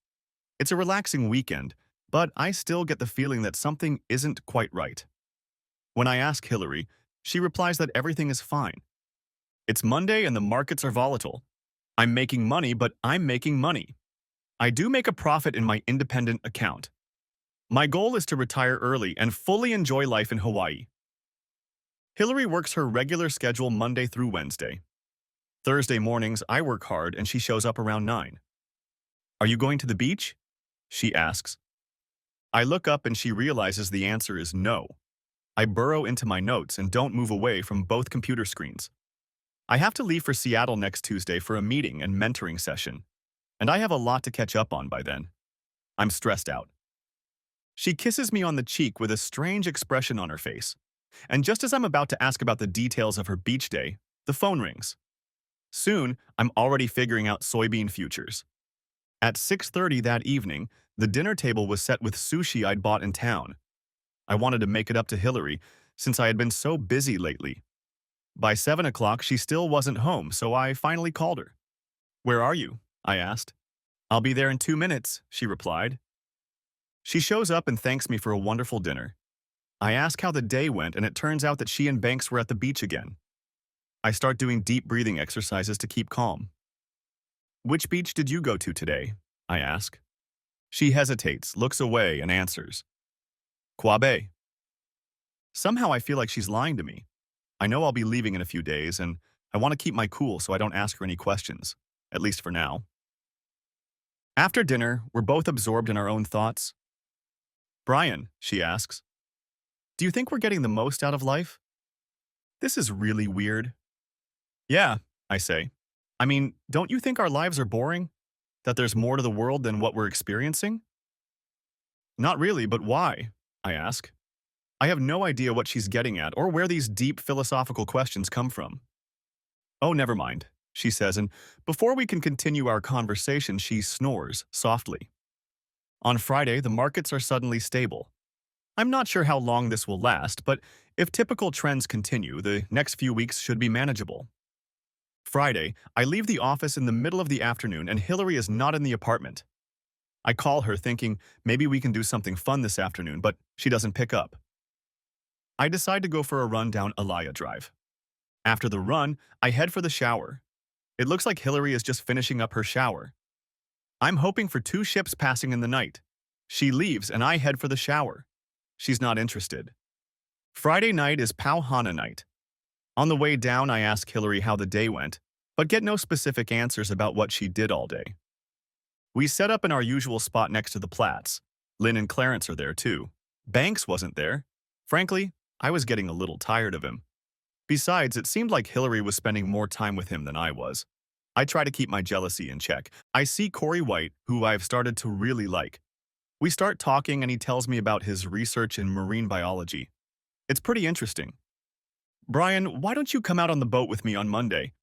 It's a relaxing weekend, but I still get the feeling that something isn't quite right. When I ask Hillary, she replies that everything is fine. It's Monday and the markets are volatile. I'm making money, but I'm making money. I do make a profit in my independent account. My goal is to retire early and fully enjoy life in Hawaii. Hillary works her regular schedule Monday through Wednesday. Thursday mornings, I work hard and she shows up around 9. "Are you going to the beach?" she asks. I look up and she realizes the answer is no. I burrow into my notes and don't move away from both computer screens. I have to leave for Seattle next Tuesday for a meeting and mentoring session, and I have a lot to catch up on by then. I'm stressed out. She kisses me on the cheek with a strange expression on her face, and just as I'm about to ask about the details of her beach day, the phone rings. Soon, I'm already figuring out soybean futures. At 6:30 that evening, the dinner table was set with sushi I'd bought in town. I wanted to make it up to Hillary, since I had been so busy lately. By 7 o'clock, she still wasn't home, so I finally called her. "Where are you?" I asked. "I'll be there in 2 minutes," she replied. She shows up and thanks me for a wonderful dinner. I ask how the day went, and it turns out that she and Banks were at the beach again. I start doing deep breathing exercises to keep calm. "Which beach did you go to today?" I ask. She hesitates, looks away, and answers, "Qua Bay." Somehow I feel like she's lying to me. I know I'll be leaving in a few days, and I want to keep my cool so I don't ask her any questions, at least for now. After dinner, we're both absorbed in our own thoughts. "Brian," she asks, "do you think we're getting the most out of life?" This is really weird. "Yeah," I say. "I mean, don't you think our lives are boring? That there's more to the world than what we're experiencing?" "Not really, but why?" I ask. I have no idea what she's getting at or where these deep philosophical questions come from. "Oh, never mind," she says, and before we can continue our conversation, she snores softly. On Friday, the markets are suddenly stable. I'm not sure how long this will last, but if typical trends continue, the next few weeks should be manageable. Friday, I leave the office in the middle of the afternoon and Hillary is not in the apartment. I call her thinking maybe we can do something fun this afternoon, but she doesn't pick up. I decide to go for a run down Alaya Drive. After the run, I head for the shower. It looks like Hillary is just finishing up her shower. I'm hoping for 2 ships passing in the night. She leaves and I head for the shower. She's not interested. Friday night is Pauhana night. On the way down, I ask Hillary how the day went, but get no specific answers about what she did all day. We set up in our usual spot next to the Platts. Lynn and Clarence are there too. Banks wasn't there. Frankly, I was getting a little tired of him. Besides, it seemed like Hillary was spending more time with him than I was. I try to keep my jealousy in check. I see Corey White, who I've started to really like. We start talking and he tells me about his research in marine biology. It's pretty interesting. "Brian, why don't you come out on the boat with me on Monday?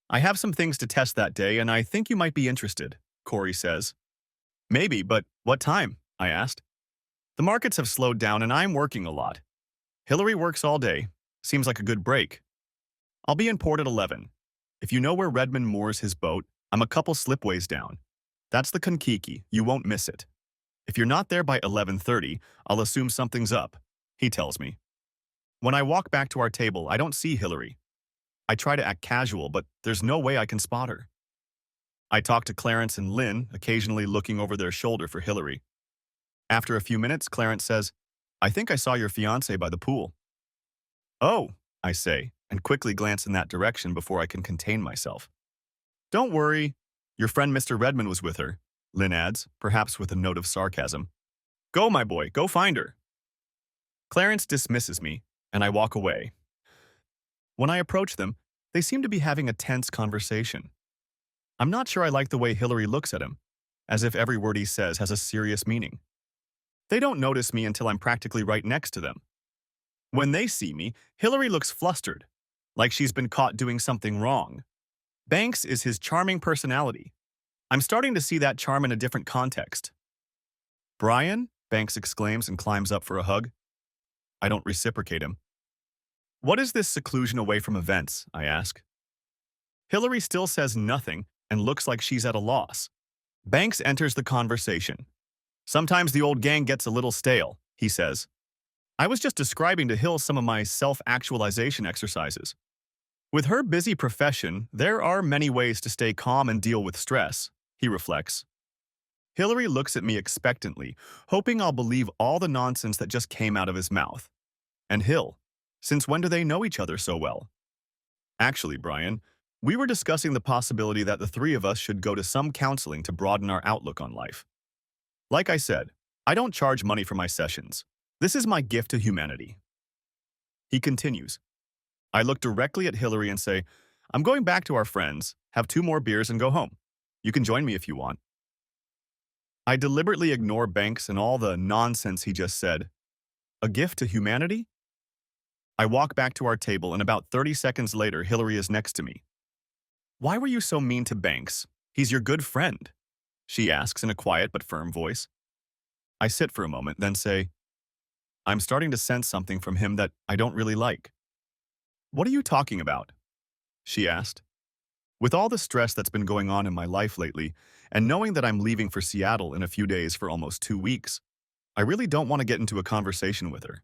I have some things to test that day and I think you might be interested," Corey says. "Maybe, but what time?" I asked. The markets have slowed down and I'm working a lot. Hillary works all day. Seems like a good break. "I'll be in port at 11. If you know where Redmond moors his boat, I'm a couple slipways down. That's the Konkiki. You won't miss it. If you're not there by 11:30, I'll assume something's up, he tells me. When I walk back to our table, I don't see Hillary. I try to act casual, but there's no way I can spot her. I talk to Clarence and Lynn, occasionally looking over their shoulder for Hillary. After a few minutes, Clarence says, I think I saw your fiancé by the pool. Oh, I say, and quickly glance in that direction before I can contain myself. Don't worry, your friend Mr. Redmond was with her, Lynn adds, perhaps with a note of sarcasm. Go, my boy, go find her. Clarence dismisses me, and I walk away. When I approach them, they seem to be having a tense conversation. I'm not sure I like the way Hillary looks at him, as if every word he says has a serious meaning. They don't notice me until I'm practically right next to them. When they see me, Hillary looks flustered, like she's been caught doing something wrong. Banks is his charming personality. I'm starting to see that charm in a different context. Brian? Banks exclaims and climbs up for a hug. I don't reciprocate him. What is this seclusion away from events? I ask. Hillary still says nothing and looks like she's at a loss. Banks enters the conversation. Sometimes the old gang gets a little stale, he says. I was just describing to Hill some of my self-actualization exercises. With her busy profession, there are many ways to stay calm and deal with stress, he reflects. Hillary looks at me expectantly, hoping I'll believe all the nonsense that just came out of his mouth. And Hill, since when do they know each other so well? Actually, Brian, we were discussing the possibility that the three of us should go to some counseling to broaden our outlook on life. Like I said, I don't charge money for my sessions. This is my gift to humanity. He continues. I look directly at Hillary and say, I'm going back to our friends, have 2 more beers and go home. You can join me if you want. I deliberately ignore Banks and all the nonsense he just said. A gift to humanity? I walk back to our table and about 30 seconds later, Hillary is next to me. Why were you so mean to Banks? He's your good friend, she asks in a quiet but firm voice. I sit for a moment, then say, I'm starting to sense something from him that I don't really like. What are you talking about? She asked. With all the stress that's been going on in my life lately, and knowing that I'm leaving for Seattle in a few days for almost 2 weeks, I really don't want to get into a conversation with her.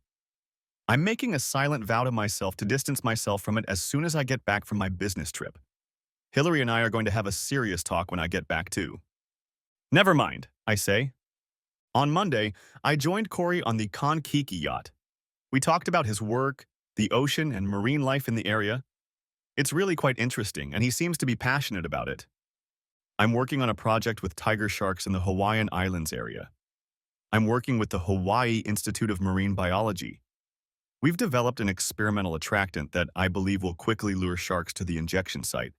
I'm making a silent vow to myself to distance myself from it as soon as I get back from my business trip. Hillary and I are going to have a serious talk when I get back too. Never mind, I say. On Monday, I joined Corey on the Konkiki yacht. We talked about his work, the ocean, and marine life in the area. It's really quite interesting, and he seems to be passionate about it. I'm working on a project with tiger sharks in the Hawaiian Islands area. I'm working with the Hawaii Institute of Marine Biology. We've developed an experimental attractant that I believe will quickly lure sharks to the injection site.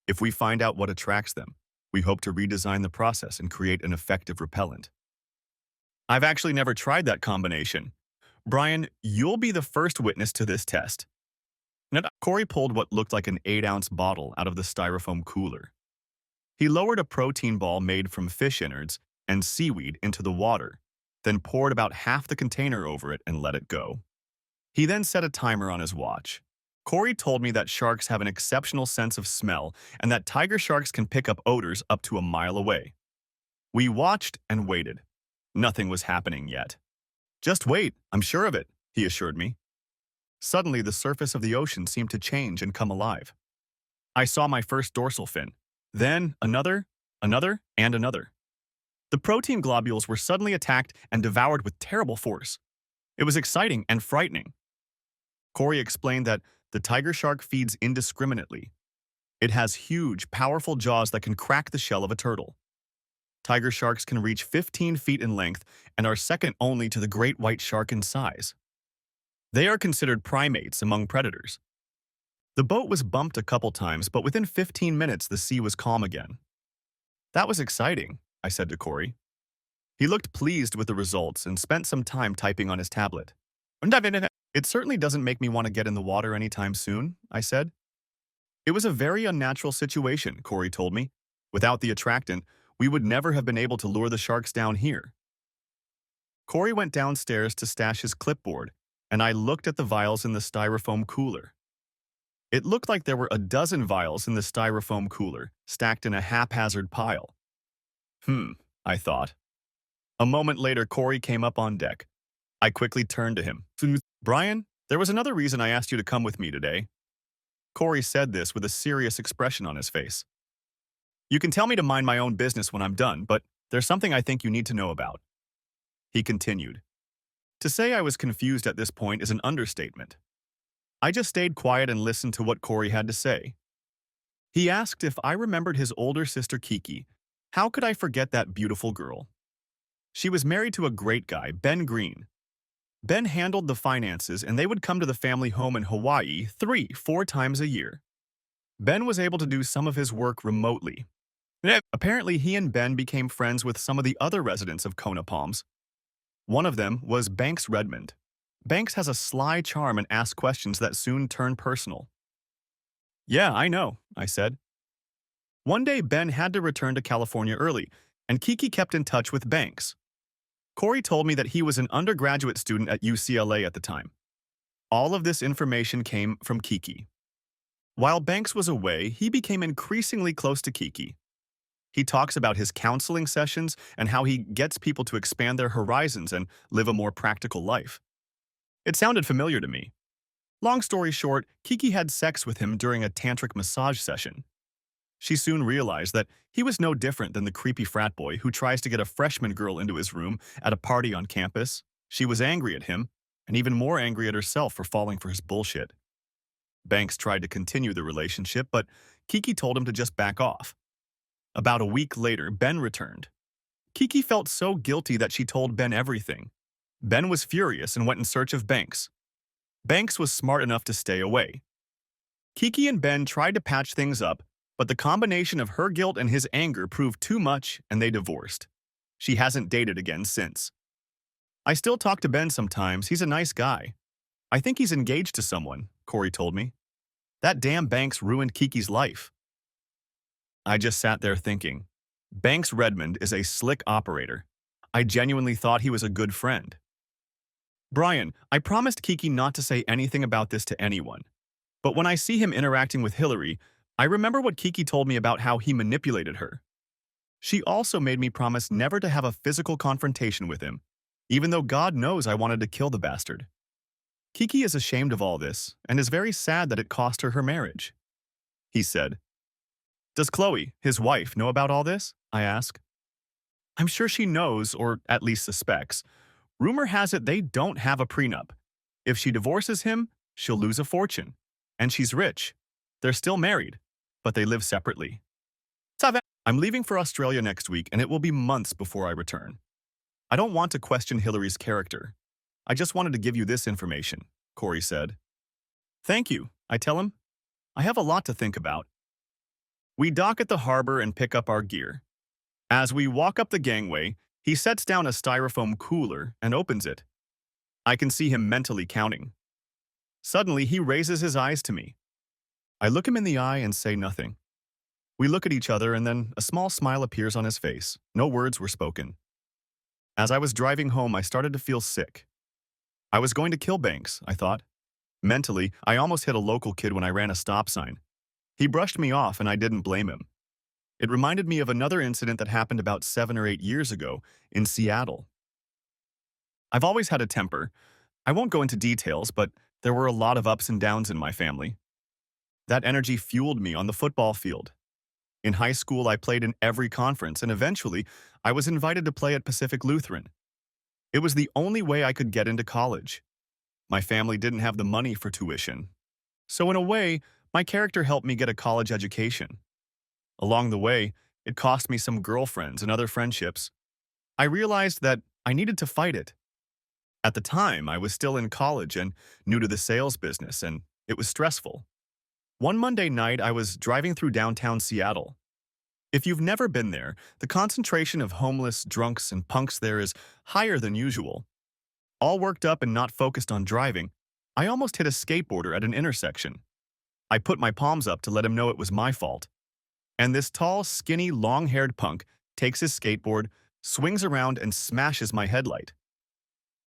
If we find out what attracts them, we hope to redesign the process and create an effective repellent. I've actually never tried that combination. Brian, you'll be the first witness to this test. Corey pulled what looked like an 8-ounce bottle out of the styrofoam cooler. He lowered a protein ball made from fish innards and seaweed into the water, then poured about half the container over it and let it go. He then set a timer on his watch. Corey told me that sharks have an exceptional sense of smell and that tiger sharks can pick up odors up to a mile away. We watched and waited. Nothing was happening yet. Just wait, I'm sure of it, he assured me. Suddenly, the surface of the ocean seemed to change and come alive. I saw my first dorsal fin, then another, and another. The protein globules were suddenly attacked and devoured with terrible force. It was exciting and frightening. Corey explained that the tiger shark feeds indiscriminately. It has huge, powerful jaws that can crack the shell of a turtle. Tiger sharks can reach 15 feet in length and are second only to the great white shark in size. They are considered primates among predators. The boat was bumped a couple times, but within 15 minutes the sea was calm again. That was exciting, I said to Corey. He looked pleased with the results and spent some time typing on his tablet. It certainly doesn't make me want to get in the water anytime soon, I said. It was a very unnatural situation, Corey told me. Without the attractant, we would never have been able to lure the sharks down here. Corey went downstairs to stash his clipboard, and I looked at the vials in the styrofoam cooler. It looked like there were a dozen vials in the styrofoam cooler, stacked in a haphazard pile. Hmm, I thought. A moment later, Corey came up on deck. I quickly turned to him. Brian, there was another reason I asked you to come with me today. Corey said this with a serious expression on his face. You can tell me to mind my own business when I'm done, but there's something I think you need to know about. He continued. To say I was confused at this point is an understatement. I just stayed quiet and listened to what Corey had to say. He asked if I remembered his older sister Kiki. How could I forget that beautiful girl? She was married to a great guy, Ben Green. Ben handled the finances and they would come to the family home in Hawaii 3-4 times a year. Ben was able to do some of his work remotely. Apparently, he and Ben became friends with some of the other residents of Kona Palms. One of them was Banks Redmond. Banks has a sly charm and asks questions that soon turn personal. Yeah, I know, I said. One day, Ben had to return to California early, and Kiki kept in touch with Banks. Corey told me that he was an undergraduate student at UCLA at the time. All of this information came from Kiki. While Banks was away, he became increasingly close to Kiki. He talks about his counseling sessions and how he gets people to expand their horizons and live a more practical life. It sounded familiar to me. Long story short, Kiki had sex with him during a tantric massage session. She soon realized that he was no different than the creepy frat boy who tries to get a freshman girl into his room at a party on campus. She was angry at him, and even more angry at herself for falling for his bullshit. Banks tried to continue the relationship, but Kiki told him to just back off. About a week later, Ben returned. Kiki felt so guilty that she told Ben everything. Ben was furious and went in search of Banks. Banks was smart enough to stay away. Kiki and Ben tried to patch things up, but the combination of her guilt and his anger proved too much and they divorced. She hasn't dated again since. I still talk to Ben sometimes. He's a nice guy. I think he's engaged to someone, Corey told me. That damn Banks ruined Kiki's life. I just sat there thinking, Banks Redmond is a slick operator. I genuinely thought he was a good friend. Brian, I promised Kiki not to say anything about this to anyone. But when I see him interacting with Hillary, I remember what Kiki told me about how he manipulated her. She also made me promise never to have a physical confrontation with him, even though God knows I wanted to kill the bastard. Kiki is ashamed of all this and is very sad that it cost her her marriage. He said. Does Chloe, his wife, know about all this? I asked. I'm sure she knows, or at least suspects. Rumor has it they don't have a prenup. If she divorces him, she'll lose a fortune. And she's rich. They're still married, but they live separately. I'm leaving for Australia next week, and it will be months before I return. I don't want to question Hillary's character. I just wanted to give you this information, Corey said. Thank you, I tell him. I have a lot to think about. We dock at the harbor and pick up our gear. As we walk up the gangway, he sets down a styrofoam cooler and opens it. I can see him mentally counting. Suddenly, he raises his eyes to me. I look him in the eye and say nothing. We look at each other and then a small smile appears on his face. No words were spoken. As I was driving home, I started to feel sick. I was going to kill Banks, I thought. Mentally, I almost hit a local kid when I ran a stop sign. He brushed me off and I didn't blame him. It reminded me of another incident that happened about 7 or 8 years ago in Seattle. I've always had a temper. I won't go into details, but there were a lot of ups and downs in my family. That energy fueled me on the football field. In high school, I played in every conference, and eventually, I was invited to play at Pacific Lutheran. It was the only way I could get into college. My family didn't have the money for tuition. So in a way, my character helped me get a college education. Along the way, it cost me some girlfriends and other friendships. I realized that I needed to fight it. At the time, I was still in college and new to the sales business, and it was stressful. One Monday night, I was driving through downtown Seattle. If you've never been there, the concentration of homeless, drunks, and punks there is higher than usual. All worked up and not focused on driving, I almost hit a skateboarder at an intersection. I put my palms up to let him know it was my fault. And this tall, skinny, long-haired punk takes his skateboard, swings around, and smashes my headlight.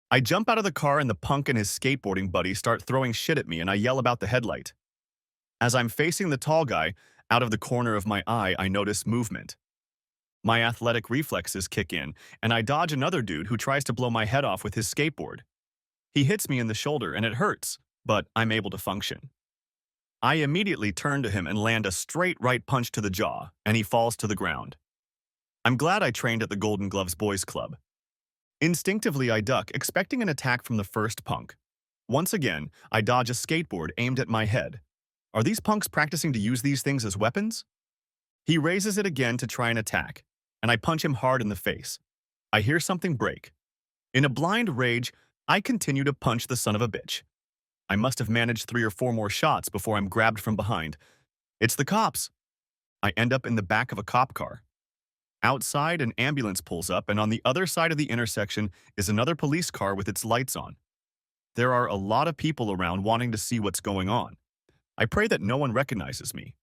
I jump out of the car and the punk and his skateboarding buddy start throwing shit at me and I yell about the headlight. As I'm facing the tall guy, out of the corner of my eye, I notice movement. My athletic reflexes kick in, and I dodge another dude who tries to blow my head off with his skateboard. He hits me in the shoulder and it hurts, but I'm able to function. I immediately turn to him and land a straight right punch to the jaw, and he falls to the ground. I'm glad I trained at the Golden Gloves Boys Club. Instinctively, I duck, expecting an attack from the first punk. Once again, I dodge a skateboard aimed at my head. Are these punks practicing to use these things as weapons? He raises it again to try and attack, and I punch him hard in the face. I hear something break. In a blind rage, I continue to punch the son of a bitch. I must have managed 3 or 4 more shots before I'm grabbed from behind. It's the cops. I end up in the back of a cop car. Outside, an ambulance pulls up, and on the other side of the intersection is another police car with its lights on. There are a lot of people around wanting to see what's going on. I pray that no one recognizes me.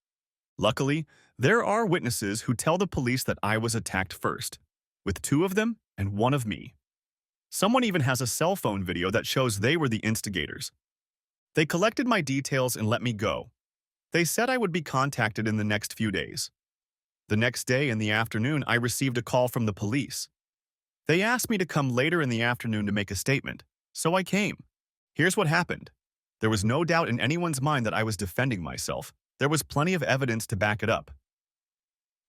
Luckily, there are witnesses who tell the police that I was attacked first, with 2 of them and 1 of me. Someone even has a cell phone video that shows they were the instigators. They collected my details and let me go. They said I would be contacted in the next few days. The next day in the afternoon, I received a call from the police. They asked me to come later in the afternoon to make a statement, so I came. Here's what happened. There was no doubt in anyone's mind that I was defending myself. There was plenty of evidence to back it up.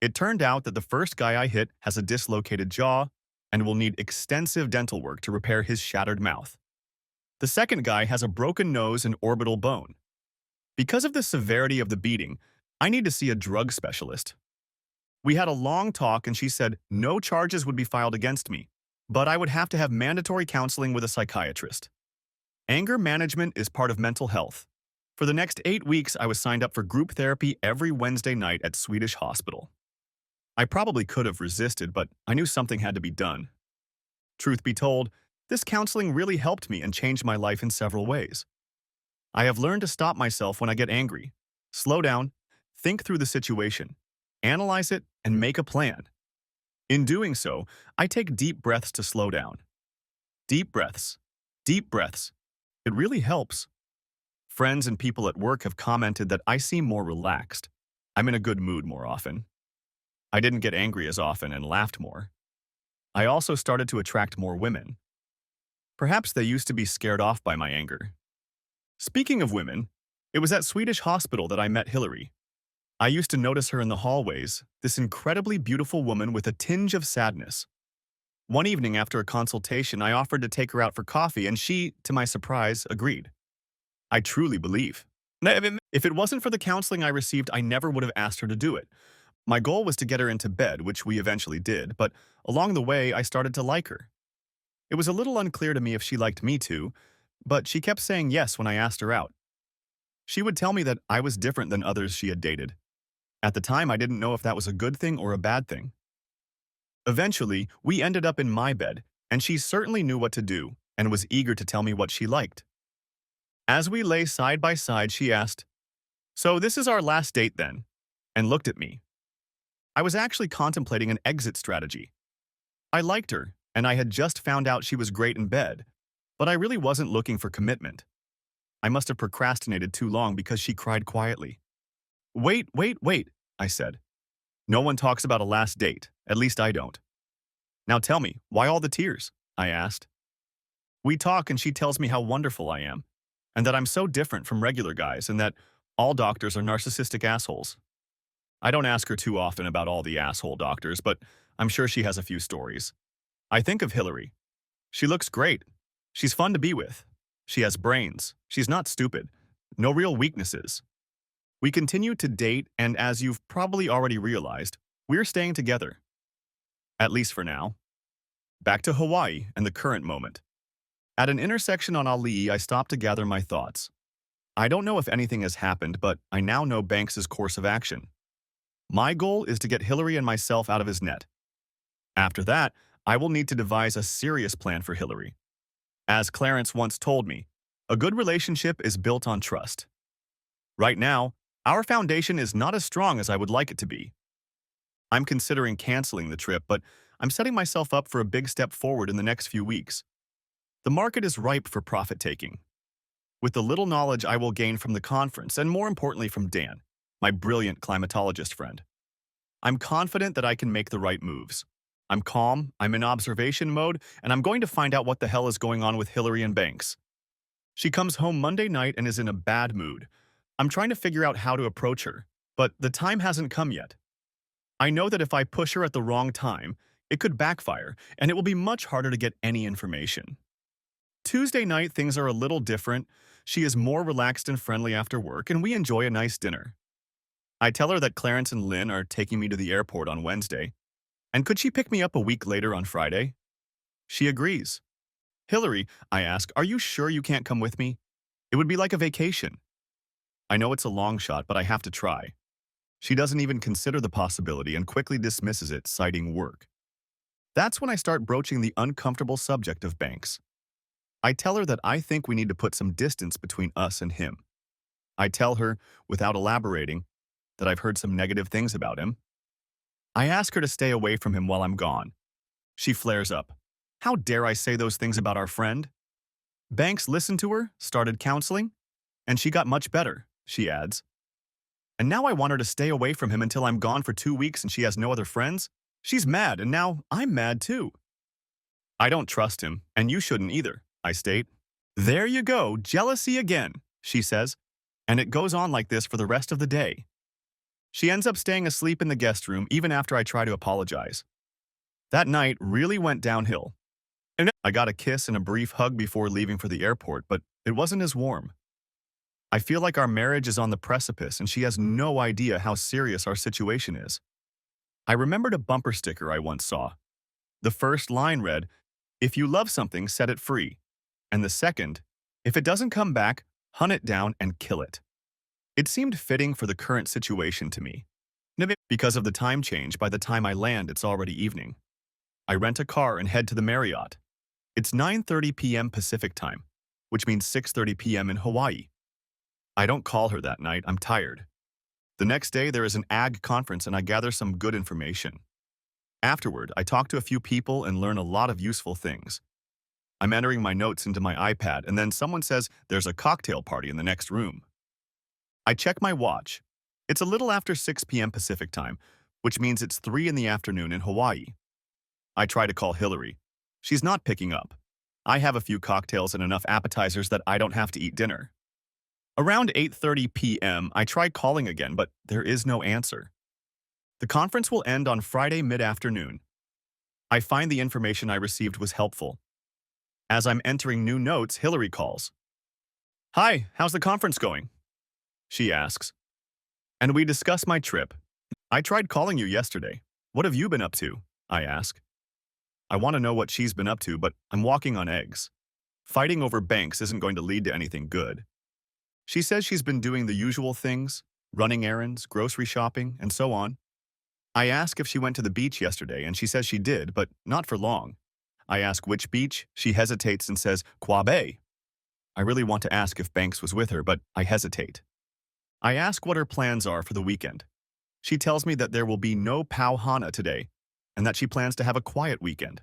It turned out that the first guy I hit has a dislocated jaw and will need extensive dental work to repair his shattered mouth. The second guy has a broken nose and orbital bone. Because of the severity of the beating, I need to see a drug specialist. We had a long talk and she said no charges would be filed against me, but I would have to have mandatory counseling with a psychiatrist. Anger management is part of mental health. For the next 8 weeks, I was signed up for group therapy every Wednesday night at Swedish Hospital. I probably could have resisted, but I knew something had to be done. Truth be told, this counseling really helped me and changed my life in several ways. I have learned to stop myself when I get angry, slow down, think through the situation, analyze it, and make a plan. In doing so, I take deep breaths to slow down. Deep breaths. Deep breaths. It really helps. Friends and people at work have commented that I seem more relaxed. I'm in a good mood more often. I didn't get angry as often and laughed more. I also started to attract more women. Perhaps they used to be scared off by my anger. Speaking of women, it was at Swedish Hospital that I met Hillary. I used to notice her in the hallways, this incredibly beautiful woman with a tinge of sadness. One evening after a consultation, I offered to take her out for coffee and she, to my surprise, agreed. I truly believe. If it wasn't for the counseling I received, I never would have asked her to do it. My goal was to get her into bed, which we eventually did, but along the way, I started to like her. It was a little unclear to me if she liked me too, but she kept saying yes when I asked her out. She would tell me that I was different than others she had dated. At the time, I didn't know if that was a good thing or a bad thing. Eventually, we ended up in my bed, and she certainly knew what to do and was eager to tell me what she liked. As we lay side by side, she asked, "So this is our last date then?" and looked at me. I was actually contemplating an exit strategy. I liked her, and I had just found out she was great in bed, but I really wasn't looking for commitment. I must have procrastinated too long because she cried quietly. Wait, I said. No one talks about a last date, at least I don't. Now tell me, why all the tears? I asked. We talk and she tells me how wonderful I am, and that I'm so different from regular guys and that all doctors are narcissistic assholes. I don't ask her too often about all the asshole doctors, but I'm sure she has a few stories. I think of Hillary. She looks great. She's fun to be with. She has brains. She's not stupid. No real weaknesses. We continue to date, and as you've probably already realized, we're staying together. At least for now. Back to Hawaii and the current moment. At an intersection on Ali'i, I stopped to gather my thoughts. I don't know if anything has happened, but I now know Banks's course of action. My goal is to get Hillary and myself out of his net. After that, I will need to devise a serious plan for Hillary. As Clarence once told me, a good relationship is built on trust. Right now, our foundation is not as strong as I would like it to be. I'm considering canceling the trip, but I'm setting myself up for a big step forward in the next few weeks. The market is ripe for profit-taking. With the little knowledge I will gain from the conference, and more importantly from Dan, my brilliant climatologist friend, I'm confident that I can make the right moves. I'm calm, I'm in observation mode, and I'm going to find out what the hell is going on with Hillary and Banks. She comes home Monday night and is in a bad mood. I'm trying to figure out how to approach her, but the time hasn't come yet. I know that if I push her at the wrong time, it could backfire, and it will be much harder to get any information. Tuesday night, things are a little different. She is more relaxed and friendly after work, and we enjoy a nice dinner. I tell her that Clarence and Lynn are taking me to the airport on Wednesday, and could she pick me up a week later on Friday? She agrees. Hillary, I ask, are you sure you can't come with me? It would be like a vacation. I know it's a long shot, but I have to try. She doesn't even consider the possibility and quickly dismisses it, citing work. That's when I start broaching the uncomfortable subject of Banks. I tell her that I think we need to put some distance between us and him. I tell her, without elaborating, that I've heard some negative things about him. I ask her to stay away from him while I'm gone. She flares up. How dare I say those things about our friend? Banks listened to her, started counseling, and she got much better, she adds. And now I want her to stay away from him until I'm gone for 2 weeks and she has no other friends? She's mad, and now I'm mad too. I don't trust him, and you shouldn't either, I state. There you go, jealousy again, she says, and it goes on like this for the rest of the day. She ends up staying asleep in the guest room even after I try to apologize. That night really went downhill. And I got a kiss and a brief hug before leaving for the airport, but it wasn't as warm. I feel like our marriage is on the precipice and she has no idea how serious our situation is. I remembered a bumper sticker I once saw. The first line read, "If you love something, set it free." And the second, "If it doesn't come back, hunt it down and kill it." It seemed fitting for the current situation to me. Because of the time change, by the time I land, it's already evening. I rent a car and head to the Marriott. It's 9:30 p.m. Pacific time, which means 6:30 p.m. in Hawaii. I don't call her that night, I'm tired. The next day, there is an AG conference and I gather some good information. Afterward, I talk to a few people and learn a lot of useful things. I'm entering my notes into my iPad and then someone says there's a cocktail party in the next room. I check my watch. It's a little after 6 p.m. Pacific time, which means it's 3 in the afternoon in Hawaii. I try to call Hillary. She's not picking up. I have a few cocktails and enough appetizers that I don't have to eat dinner. Around 8:30 p.m., I try calling again, but there is no answer. The conference will end on Friday mid-afternoon. I find the information I received was helpful. As I'm entering new notes, Hillary calls. Hi, how's the conference going? She asks. And we discuss my trip. I tried calling you yesterday. What have you been up to? I ask. I want to know what she's been up to, but I'm walking on eggs. Fighting over Banks isn't going to lead to anything good. She says she's been doing the usual things, running errands, grocery shopping, and so on. I ask if she went to the beach yesterday, and she says she did, but not for long. I ask which beach. She hesitates and says, Quabe. I really want to ask if Banks was with her, but I hesitate. I ask what her plans are for the weekend. She tells me that there will be no Pauhana today, and that she plans to have a quiet weekend.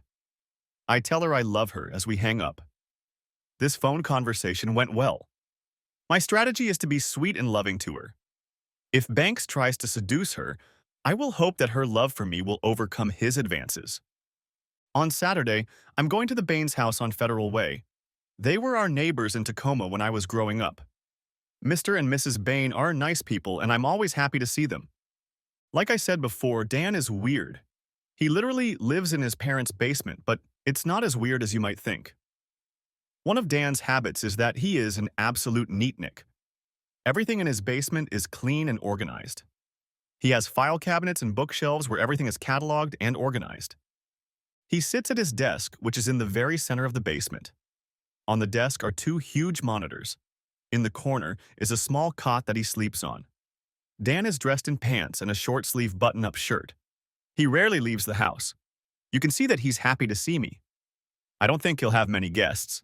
I tell her I love her as we hang up. This phone conversation went well. My strategy is to be sweet and loving to her. If Banks tries to seduce her, I will hope that her love for me will overcome his advances. On Saturday, I'm going to the Baines house on Federal Way. They were our neighbors in Tacoma when I was growing up. Mr. and Mrs. Bain are nice people, and I'm always happy to see them. Like I said before, Dan is weird. He literally lives in his parents' basement, but it's not as weird as you might think. One of Dan's habits is that he is an absolute neatnik. Everything in his basement is clean and organized. He has file cabinets and bookshelves where everything is cataloged and organized. He sits at his desk, which is in the very center of the basement. On the desk are 2 huge monitors. In the corner is a small cot that he sleeps on. Dan is dressed in pants and a short-sleeve button-up shirt. He rarely leaves the house. You can see that he's happy to see me. I don't think he'll have many guests.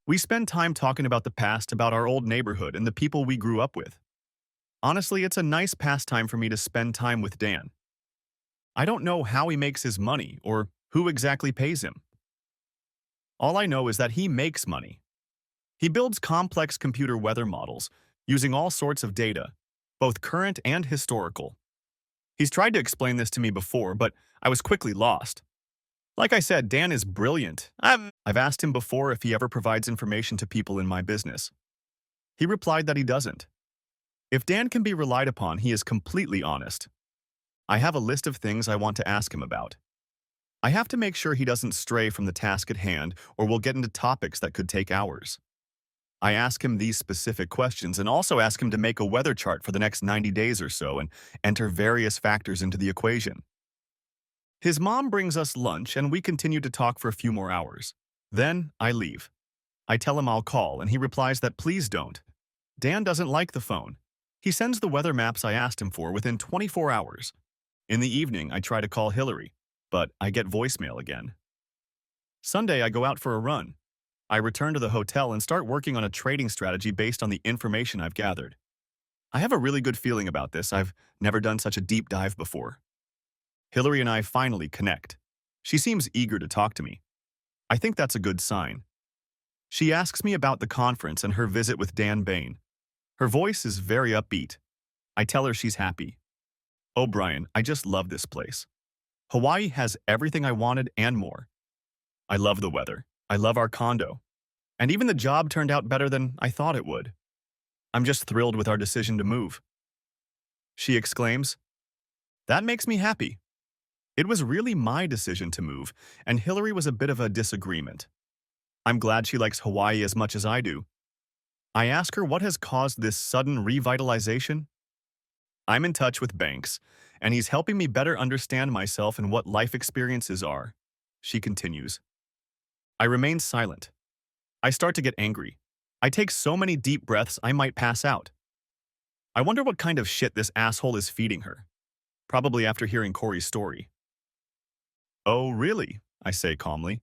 We spend time talking about the past, about our old neighborhood and the people we grew up with. Honestly, it's a nice pastime for me to spend time with Dan. I don't know how he makes his money or who exactly pays him. All I know is that he makes money. He builds complex computer weather models using all sorts of data, both current and historical. He's tried to explain this to me before, but I was quickly lost. Like I said, Dan is brilliant. I've asked him before if he ever provides information to people in my business. He replied that he doesn't. If Dan can be relied upon, he is completely honest. I have a list of things I want to ask him about. I have to make sure he doesn't stray from the task at hand, or we'll get into topics that could take hours. I ask him these specific questions and also ask him to make a weather chart for the next 90 days or so and enter various factors into the equation. His mom brings us lunch and we continue to talk for a few more hours. Then I leave. I tell him I'll call and he replies that please don't. Dan doesn't like the phone. He sends the weather maps I asked him for within 24 hours. In the evening, I try to call Hillary, but I get voicemail again. Sunday, I go out for a run. I return to the hotel and start working on a trading strategy based on the information I've gathered. I have a really good feeling about this. I've never done such a deep dive before. Hillary and I finally connect. She seems eager to talk to me. I think that's a good sign. She asks me about the conference and her visit with Dan Bain. Her voice is very upbeat. I tell her she's happy. Oh, Brian, I just love this place. Hawaii has everything I wanted and more. I love the weather. I love our condo. And even the job turned out better than I thought it would. I'm just thrilled with our decision to move. She exclaims, "That makes me happy." It was really my decision to move, and Hillary was a bit of a disagreement. I'm glad she likes Hawaii as much as I do. I ask her what has caused this sudden revitalization. I'm in touch with Banks, and he's helping me better understand myself and what life experiences are. She continues. I remain silent. I start to get angry. I take so many deep breaths I might pass out. I wonder what kind of shit this asshole is feeding her. Probably after hearing Corey's story. Oh, really? I say calmly.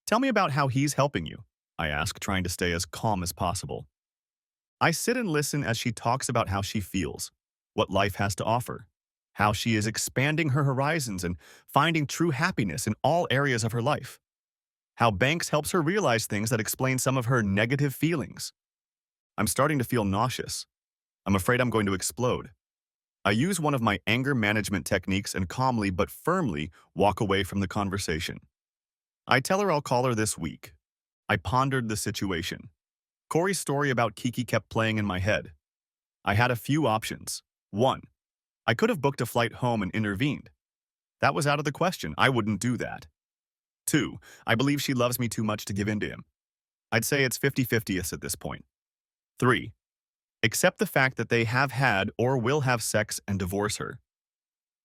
Tell me about how he's helping you, I ask, trying to stay as calm as possible. I sit and listen as she talks about how she feels, what life has to offer, how she is expanding her horizons and finding true happiness in all areas of her life, how Banks helps her realize things that explain some of her negative feelings. I'm starting to feel nauseous. I'm afraid I'm going to explode. I use one of my anger management techniques and calmly but firmly walk away from the conversation. I tell her I'll call her this week. I pondered the situation. Corey's story about Kiki kept playing in my head. I had a few options. 1. I could have booked a flight home and intervened. That was out of the question. I wouldn't do that. 2. I believe she loves me too much to give in to him. I'd say it's 50-50 at this point. 3. Accept the fact that they have had or will have sex and divorce her.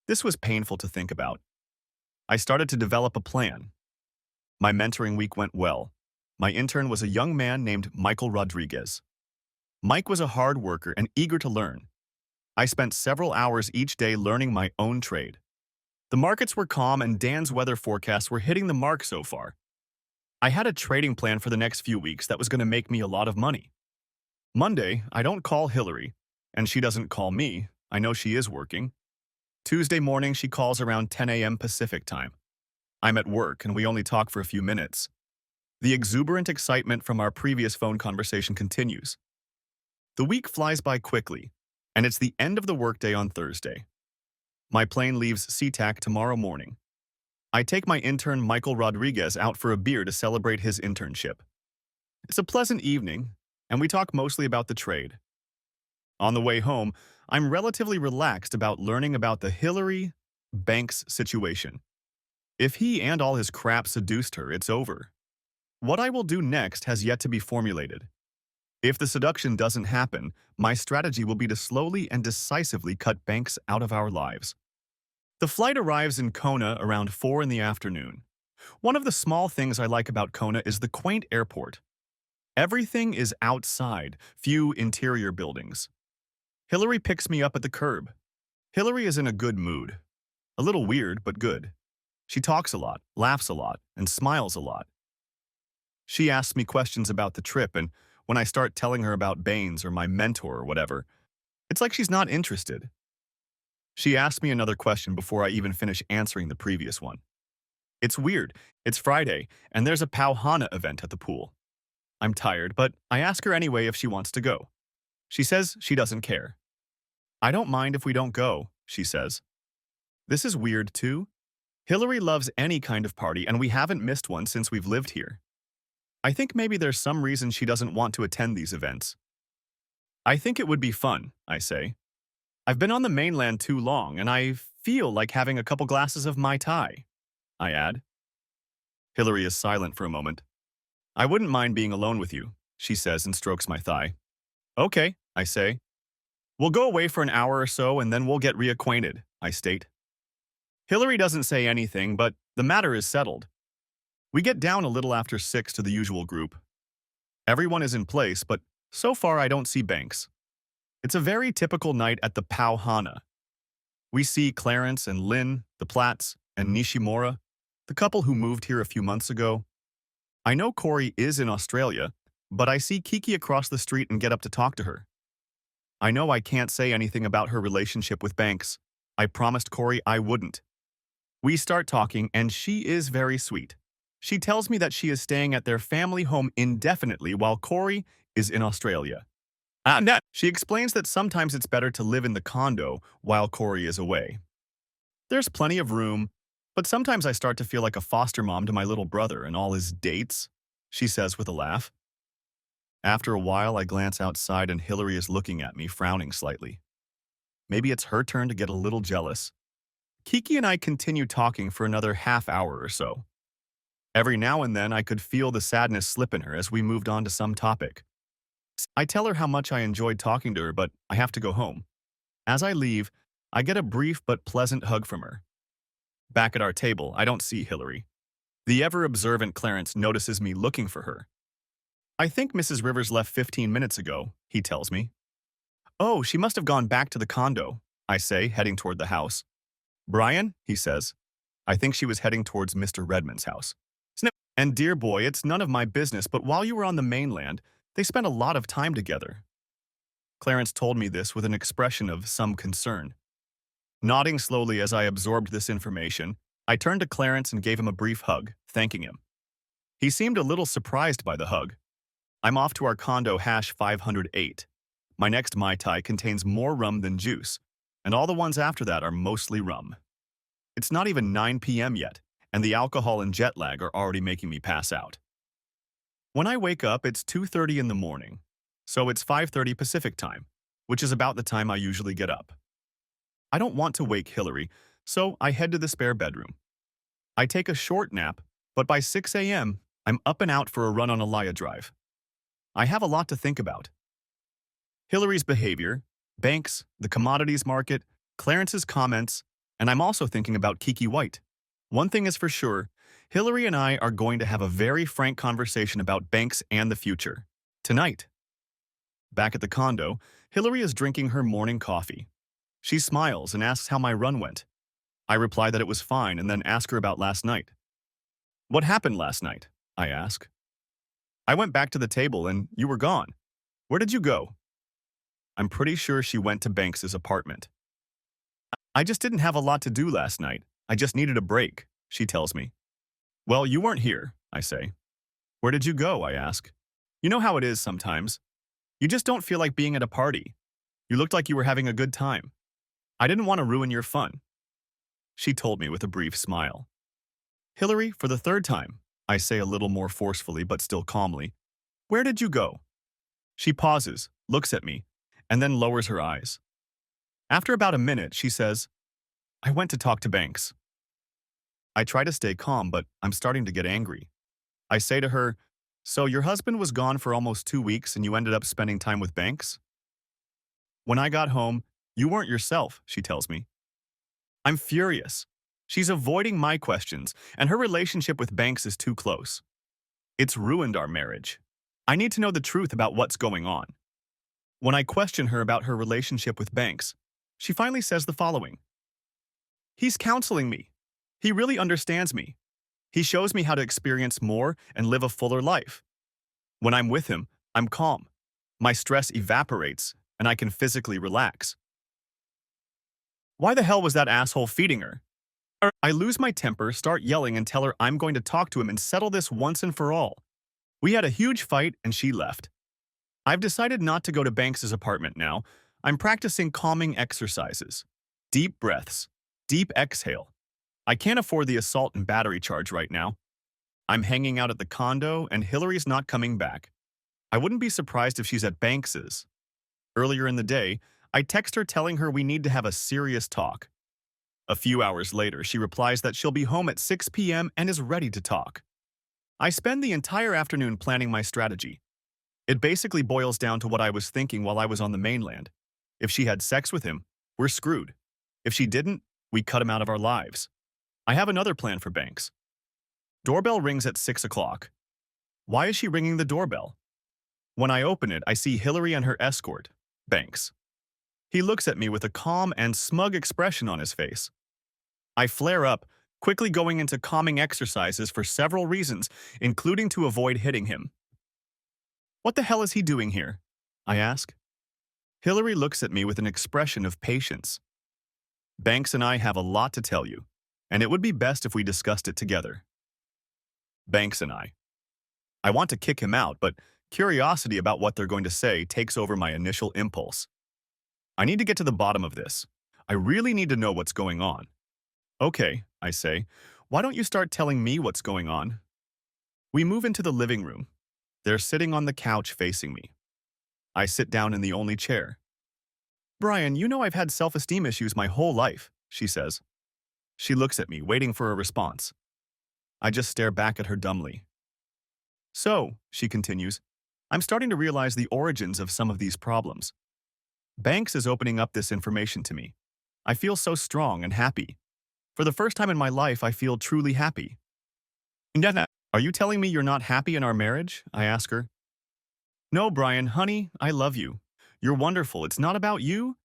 This was painful to think about. I started to develop a plan. My mentoring week went well. My intern was a young man named Michael Rodriguez. Mike was a hard worker and eager to learn. I spent several hours each day learning my own trade. The markets were calm and Dan's weather forecasts were hitting the mark so far. I had a trading plan for the next few weeks that was going to make me a lot of money. Monday, I don't call Hillary, and she doesn't call me. I know she is working. Tuesday morning, she calls around 10 a.m. Pacific time. I'm at work, and we only talk for a few minutes. The exuberant excitement from our previous phone conversation continues. The week flies by quickly, and it's the end of the workday on Thursday. My plane leaves SeaTac tomorrow morning. I take my intern Michael Rodriguez out for a beer to celebrate his internship. It's a pleasant evening, and we talk mostly about the trade. On the way home, I'm relatively relaxed about learning about the Hillary Banks situation. If he and all his crap seduced her, it's over. What I will do next has yet to be formulated. If the seduction doesn't happen, my strategy will be to slowly and decisively cut Banks out of our lives. The flight arrives in Kona around 4 in the afternoon. One of the small things I like about Kona is the quaint airport. Everything is outside, few interior buildings. Hillary picks me up at the curb. Hillary is in a good mood. A little weird, but good. She talks a lot, laughs a lot, and smiles a lot. She asks me questions about the trip, and when I start telling her about Baines or my mentor or whatever, it's like she's not interested. She asks me another question before I even finish answering the previous one. It's weird. It's Friday, and there's a Pauhana event at the pool. I'm tired, but I ask her anyway if she wants to go. She says she doesn't care. I don't mind if we don't go, she says. This is weird too. Hillary loves any kind of party, and we haven't missed one since we've lived here. I think maybe there's some reason she doesn't want to attend these events. I think it would be fun, I say. I've been on the mainland too long, and I feel like having a couple glasses of Mai Tai, I add. Hillary is silent for a moment. I wouldn't mind being alone with you, she says and strokes my thigh. Okay, I say. We'll go away for an hour or so and then we'll get reacquainted, I state. Hillary doesn't say anything, but the matter is settled. We get down a little after 6 to the usual group. Everyone is in place, but so far I don't see Banks. It's a very typical night at the Pau Hana. We see Clarence and Lynn, the Platts, and Nishimura, the couple who moved here a few months ago. I know Corey is in Australia, but I see Kiki across the street and get up to talk to her. I know I can't say anything about her relationship with Banks. I promised Corey I wouldn't. We start talking, and she is very sweet. She tells me that she is staying at their family home indefinitely while Corey is in Australia. She explains that sometimes it's better to live in the condo while Corey is away. There's plenty of room, but sometimes I start to feel like a foster mom to my little brother and all his dates, she says with a laugh. After a while, I glance outside and Hillary is looking at me, frowning slightly. Maybe it's her turn to get a little jealous. Kiki and I continue talking for another half hour or so. Every now and then, I could feel the sadness slip in her as we moved on to some topic. I tell her how much I enjoyed talking to her, but I have to go home. As I leave, I get a brief but pleasant hug from her. Back at our table, I don't see Hillary. The ever-observant Clarence notices me looking for her. I think Mrs. Rivers left 15 minutes ago, he tells me. Oh, she must have gone back to the condo, I say, heading toward the house. Brian, he says. I think she was heading towards Mr. Redmond's house. Snip. And dear boy, it's none of my business, but while you were on the mainland, they spent a lot of time together. Clarence told me this with an expression of some concern. Nodding slowly as I absorbed this information, I turned to Clarence and gave him a brief hug, thanking him. He seemed a little surprised by the hug. I'm off to our condo hash 508. My next Mai Tai contains more rum than juice, and all the ones after that are mostly rum. It's not even 9 p.m. yet, and the alcohol and jet lag are already making me pass out. When I wake up, it's 2:30 in the morning, so it's 5:30 Pacific time, which is about the time I usually get up. I don't want to wake Hillary, so I head to the spare bedroom. I take a short nap, but by 6 a.m., I'm up and out for a run on Alaya Drive. I have a lot to think about. Hillary's behavior, Banks, the commodities market, Clarence's comments, and I'm also thinking about Kiki White. One thing is for sure, Hillary and I are going to have a very frank conversation about Banks and the future. Tonight. Back at the condo, Hillary is drinking her morning coffee. She smiles and asks how my run went. I reply that it was fine and then ask her about last night. What happened last night? I ask. I went back to the table and you were gone. Where did you go? I'm pretty sure she went to Banks's apartment. I just didn't have a lot to do last night. I just needed a break, she tells me. Well, you weren't here, I say. Where did you go? I ask. You know how it is sometimes. You just don't feel like being at a party. You looked like you were having a good time. I didn't want to ruin your fun. She told me with a brief smile. Hillary, for the third time, I say a little more forcefully but still calmly, where did you go? She pauses, looks at me, and then lowers her eyes. After about a minute, she says, I went to talk to Banks. I try to stay calm, but I'm starting to get angry. I say to her, so your husband was gone for almost 2 weeks and you ended up spending time with Banks? When I got home, you weren't yourself, she tells me. I'm furious. She's avoiding my questions, and her relationship with Banks is too close. It's ruined our marriage. I need to know the truth about what's going on. When I question her about her relationship with Banks, she finally says the following. He's counseling me. He really understands me. He shows me how to experience more and live a fuller life. When I'm with him, I'm calm. My stress evaporates, and I can physically relax. Why the hell was that asshole feeding her? I lose my temper, start yelling, and tell her I'm going to talk to him and settle this once and for all. We had a huge fight, and she left. I've decided not to go to Banks's apartment now. I'm practicing calming exercises. Deep breaths. Deep exhale. I can't afford the assault and battery charge right now. I'm hanging out at the condo, and Hillary's not coming back. I wouldn't be surprised if she's at Banks's. Earlier in the day, I text her telling her we need to have a serious talk. A few hours later, she replies that she'll be home at 6 p.m. and is ready to talk. I spend the entire afternoon planning my strategy. It basically boils down to what I was thinking while I was on the mainland. If she had sex with him, we're screwed. If she didn't, we cut him out of our lives. I have another plan for Banks. Doorbell rings at 6 o'clock. Why is she ringing the doorbell? When I open it, I see Hillary and her escort, Banks. He looks at me with a calm and smug expression on his face. I flare up, quickly going into calming exercises for several reasons, including to avoid hitting him. What the hell is he doing here? I ask. Hillary looks at me with an expression of patience. Banks and I have a lot to tell you, and it would be best if we discussed it together. Banks and I want to kick him out, but curiosity about what they're going to say takes over my initial impulse. I need to get to the bottom of this. I really need to know what's going on. Okay, I say, why don't you start telling me what's going on? We move into the living room. They're sitting on the couch facing me. I sit down in the only chair. Brian, you know I've had self-esteem issues my whole life, she says. She looks at me, waiting for a response. I just stare back at her dumbly. So, she continues, I'm starting to realize the origins of some of these problems. Banks is opening up this information to me. I feel so strong and happy. For the first time in my life, I feel truly happy. Are you telling me you're not happy in our marriage? I ask her. No, Brian, honey, I love you. You're wonderful. It's not about you.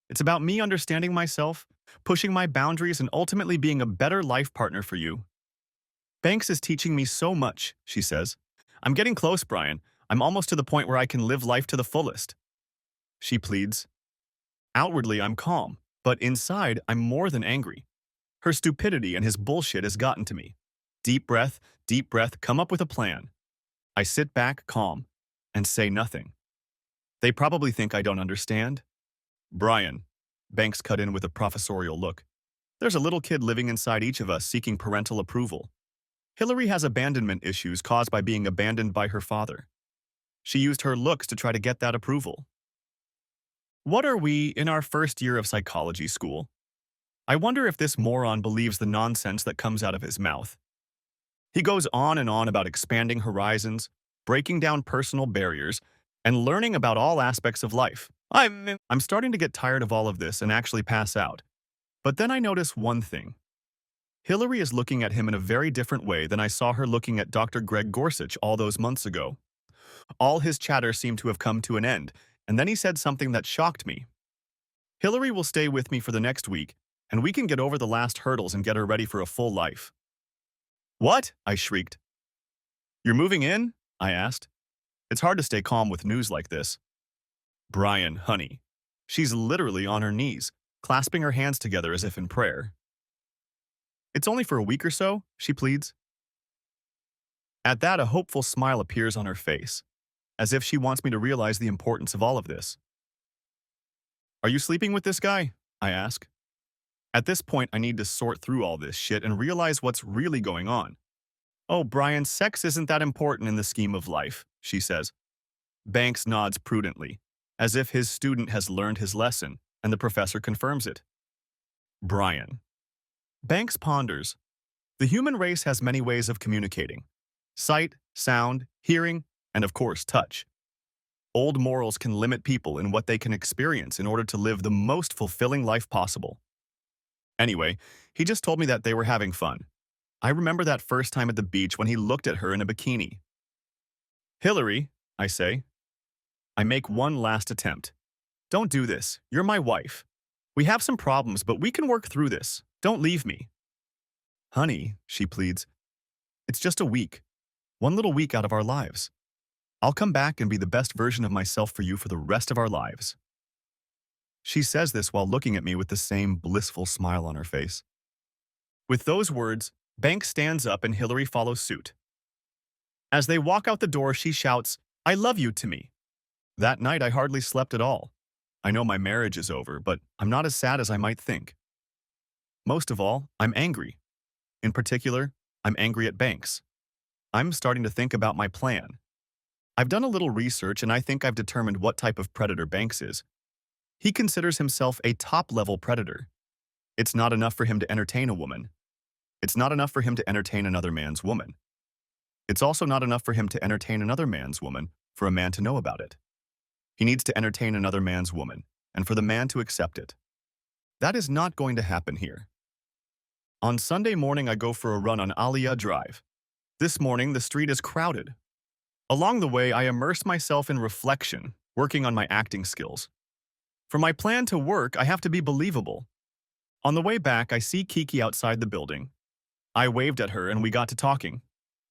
It's about me understanding myself, pushing my boundaries, and ultimately being a better life partner for you. Banks is teaching me so much, she says. I'm getting close, Brian. I'm almost to the point where I can live life to the fullest. She pleads. Outwardly, I'm calm, but inside, I'm more than angry. Her stupidity and his bullshit has gotten to me. Deep breath, come up with a plan. I sit back, calm, and say nothing. They probably think I don't understand. Brian, Banks cut in with a professorial look. There's a little kid living inside each of us seeking parental approval. Hillary has abandonment issues caused by being abandoned by her father. She used her looks to try to get that approval. What are we in our first year of psychology school? I wonder if this moron believes the nonsense that comes out of his mouth. He goes on and on about expanding horizons, breaking down personal barriers, and learning about all aspects of life. I'm starting to get tired of all of this and actually pass out. But then I notice one thing. Hillary is looking at him in a very different way than I saw her looking at Dr. Greg Gorsuch all those months ago. All his chatter seemed to have come to an end, and then he said something that shocked me. Hillary will stay with me for the next week, and we can get over the last hurdles and get her ready for a full life. What? I shrieked. You're moving in? I asked. It's hard to stay calm with news like this. Brian, honey. She's literally on her knees, clasping her hands together as if in prayer. It's only for a week or so, she pleads. At that, a hopeful smile appears on her face, as if she wants me to realize the importance of all of this. Are you sleeping with this guy? I ask. At this point, I need to sort through all this shit and realize what's really going on. Oh, Brian, sex isn't that important in the scheme of life, she says. Banks nods prudently, as if his student has learned his lesson, and the professor confirms it. Brian. Banks ponders. The human race has many ways of communicating. Sight, sound, hearing, and of course, touch. Old morals can limit people in what they can experience in order to live the most fulfilling life possible. Anyway, he just told me that they were having fun. I remember that first time at the beach when he looked at her in a bikini. Hillary, I say. I make one last attempt. Don't do this. You're my wife. We have some problems, but we can work through this. Don't leave me. Honey, she pleads. It's just a week. One little week out of our lives. I'll come back and be the best version of myself for you for the rest of our lives. She says this while looking at me with the same blissful smile on her face. With those words, Banks stands up and Hillary follows suit. As they walk out the door, she shouts, I love you to me. That night, I hardly slept at all. I know my marriage is over, but I'm not as sad as I might think. Most of all, I'm angry. In particular, I'm angry at banks. I'm starting to think about my plan. I've done a little research and I think I've determined what type of predator Banks is. He considers himself a top-level predator. It's not enough for him to entertain a woman. It's not enough for him to entertain another man's woman. It's also not enough for him to entertain another man's woman for a man to know about it. He needs to entertain another man's woman, and for the man to accept it. That is not going to happen here. On Sunday morning, I go for a run on Aliyah Drive. This morning, the street is crowded. Along the way, I immerse myself in reflection, working on my acting skills. For my plan to work, I have to be believable. On the way back, I see Kiki outside the building. I waved at her and we got to talking.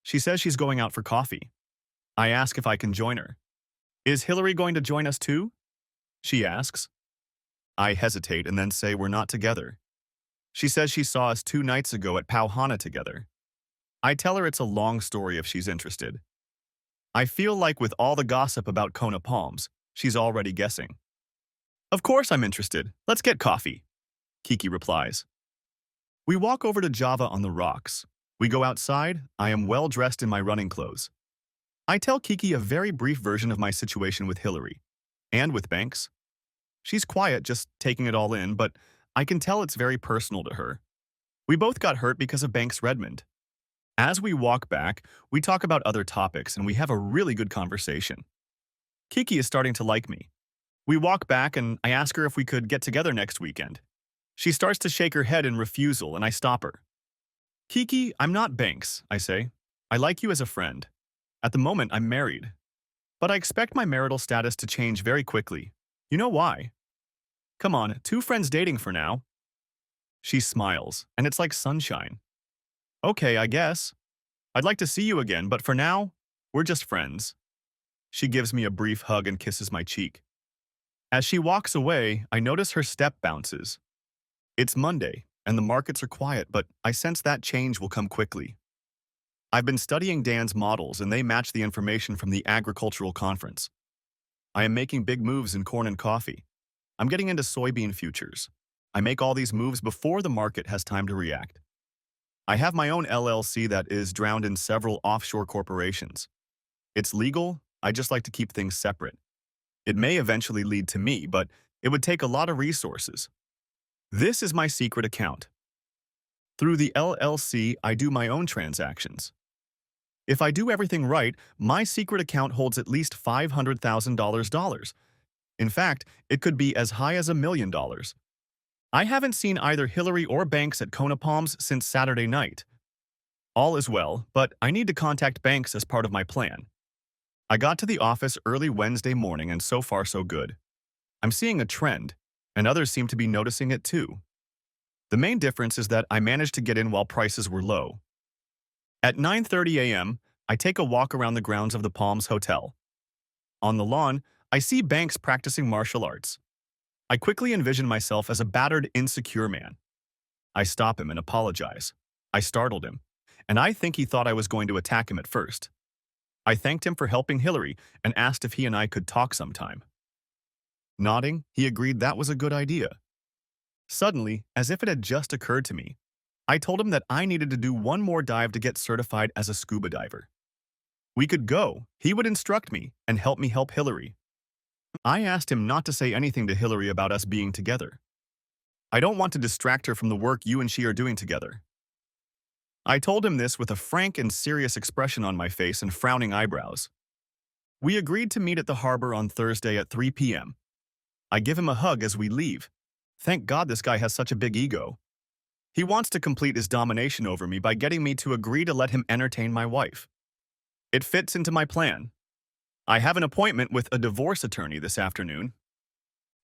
She says she's going out for coffee. I ask if I can join her. Is Hillary going to join us too? She asks. I hesitate and then say we're not together. She says she saw us 2 nights ago at Pauhana together. I tell her it's a long story if she's interested. I feel like with all the gossip about Kona Palms, she's already guessing. Of course I'm interested. Let's get coffee, Kiki replies. We walk over to Java on the rocks. We go outside. I am well dressed in my running clothes. I tell Kiki a very brief version of my situation with Hillary and with Banks. She's quiet, just taking it all in, but I can tell it's very personal to her. We both got hurt because of Banks Redmond. As we walk back, we talk about other topics and we have a really good conversation. Kiki is starting to like me. We walk back and I ask her if we could get together next weekend. She starts to shake her head in refusal and I stop her. Kiki, I'm not Banks, I say. I like you as a friend. At the moment, I'm married. But I expect my marital status to change very quickly. You know why? Come on, 2 friends dating for now. She smiles, and it's like sunshine. Okay, I guess. I'd like to see you again, but for now, we're just friends. She gives me a brief hug and kisses my cheek. As she walks away, I notice her step bounces. It's Monday, and the markets are quiet, but I sense that change will come quickly. I've been studying Dan's models, and they match the information from the agricultural conference. I am making big moves in corn and coffee. I'm getting into soybean futures. I make all these moves before the market has time to react. I have my own LLC that is drowned in several offshore corporations. It's legal, I just like to keep things separate. It may eventually lead to me, but it would take a lot of resources. This is my secret account. Through the LLC, I do my own transactions. If I do everything right, my secret account holds at least $500,000. In fact, it could be as high as $1 million. I haven't seen either Hillary or Banks at Kona Palms since Saturday night. All is well, but I need to contact Banks as part of my plan. I got to the office early Wednesday morning and so far so good. I'm seeing a trend, and others seem to be noticing it too. The main difference is that I managed to get in while prices were low. At 9:30 a.m., I take a walk around the grounds of the Palms Hotel. On the lawn, I see Banks practicing martial arts. I quickly envision myself as a battered, insecure man. I stop him and apologize. I startled him, and I think he thought I was going to attack him at first. I thanked him for helping Hillary and asked if he and I could talk sometime. Nodding, he agreed that was a good idea. Suddenly, as if it had just occurred to me, I told him that I needed to do one more dive to get certified as a scuba diver. We could go, he would instruct me and help me help Hillary. I asked him not to say anything to Hillary about us being together. I don't want to distract her from the work you and she are doing together. I told him this with a frank and serious expression on my face and frowning eyebrows. We agreed to meet at the harbor on Thursday at 3 p.m. I give him a hug as we leave. Thank God this guy has such a big ego. He wants to complete his domination over me by getting me to agree to let him entertain my wife. It fits into my plan. I have an appointment with a divorce attorney this afternoon.